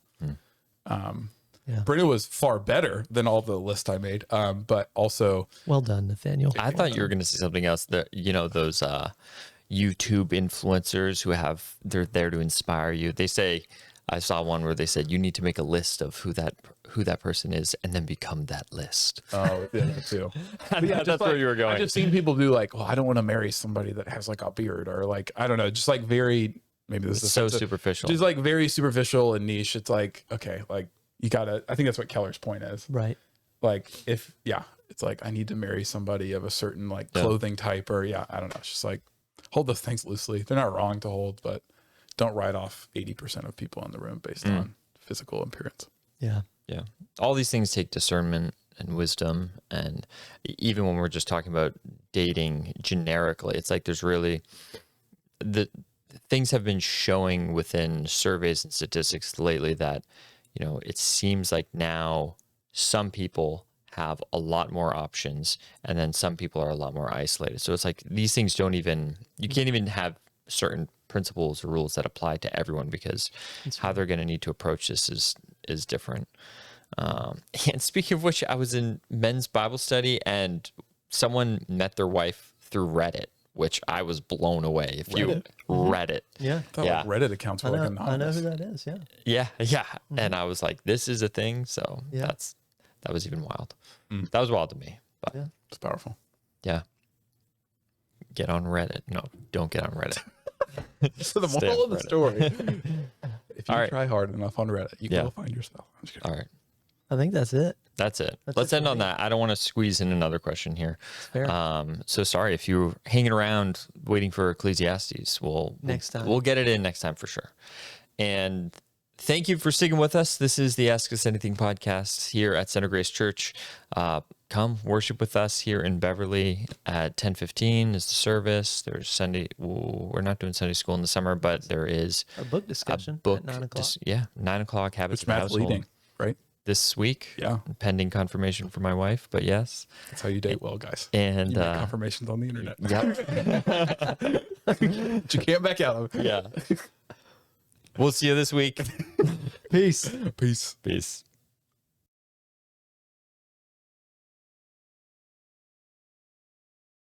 Speaker 3: Britta was far better than all the list I made. But also,
Speaker 2: Well done, Nathaniel.
Speaker 1: I thought you were going to say something else. That, you know, those YouTube influencers they're there to inspire you. They say, I saw one where they said you need to make a list of who that person is and then become that list.
Speaker 3: oh, yeah, that too.
Speaker 1: Yeah, that's where you were going.
Speaker 3: I just seen people do like, well, I don't want to marry somebody that has like a beard, or like, I don't know, just like very, maybe this is
Speaker 1: so
Speaker 3: offensive,
Speaker 1: superficial.
Speaker 3: just like very superficial and niche. It's like, okay, like you gotta, I think that's what Keller's point is.
Speaker 2: Right.
Speaker 3: Like it's like, I need to marry somebody of a certain like clothing type, or I don't know. It's just like, hold those things loosely. They're not wrong to hold, but don't write off 80% of people in the room based on physical appearance.
Speaker 2: Yeah.
Speaker 1: Yeah. All these things take discernment and wisdom. And even when we're just talking about dating generically, it's like there's really the things have been showing within surveys and statistics lately that, you know, it seems like now some people have a lot more options and then some people are a lot more isolated. So it's like these things you can't even have certain principles or rules that apply to everyone because how they're going to need to approach this is different. And speaking of which, I was in men's Bible study and someone met their wife through Reddit, which I was blown away. If you read it.
Speaker 2: Yeah.
Speaker 3: I thought like Reddit accounts were like
Speaker 2: I
Speaker 3: anonymous.
Speaker 2: know who that is. Yeah.
Speaker 1: Yeah. Yeah. And I was like, this is a thing. So that was even wild. That was wild to me, but
Speaker 3: It's powerful.
Speaker 1: yeah. Get on Reddit. No, don't get on Reddit.
Speaker 3: So the
Speaker 1: Stay
Speaker 3: moral
Speaker 1: on
Speaker 3: of the
Speaker 1: Reddit.
Speaker 3: story, if you
Speaker 1: All right.
Speaker 3: try hard enough on Reddit, you will find yourself. I'm just kidding.
Speaker 1: All right.
Speaker 2: I think that's it.
Speaker 1: That's it.
Speaker 2: That's
Speaker 1: Let's
Speaker 2: it
Speaker 1: end
Speaker 2: for
Speaker 1: on
Speaker 2: me.
Speaker 1: that. I don't want to squeeze in another question here.
Speaker 2: Fair.
Speaker 1: So sorry if you're hanging around waiting for Ecclesiastes.
Speaker 2: Next time.
Speaker 1: We'll get it in next time for sure. And thank you for sticking with us. This is the Ask Us Anything podcast here at Center Grace Church. Come worship with us here in Beverly at 10:15 is the service. There's Sunday. We're not doing Sunday school in the summer, but there is
Speaker 2: A book discussion
Speaker 1: book.
Speaker 2: at 9 o'clock.
Speaker 1: 9 o'clock. Habits
Speaker 3: Which
Speaker 1: of the
Speaker 3: Matt's
Speaker 1: Household
Speaker 3: leading, right?
Speaker 1: this week.
Speaker 3: Yeah.
Speaker 1: Pending confirmation from my wife, but yes.
Speaker 3: That's how you date well, guys.
Speaker 1: And
Speaker 3: You get confirmations on the internet.
Speaker 1: yep.
Speaker 3: But you can't back out of.
Speaker 1: Yeah. We'll see you this week.
Speaker 2: Peace.
Speaker 3: Peace.
Speaker 1: Peace.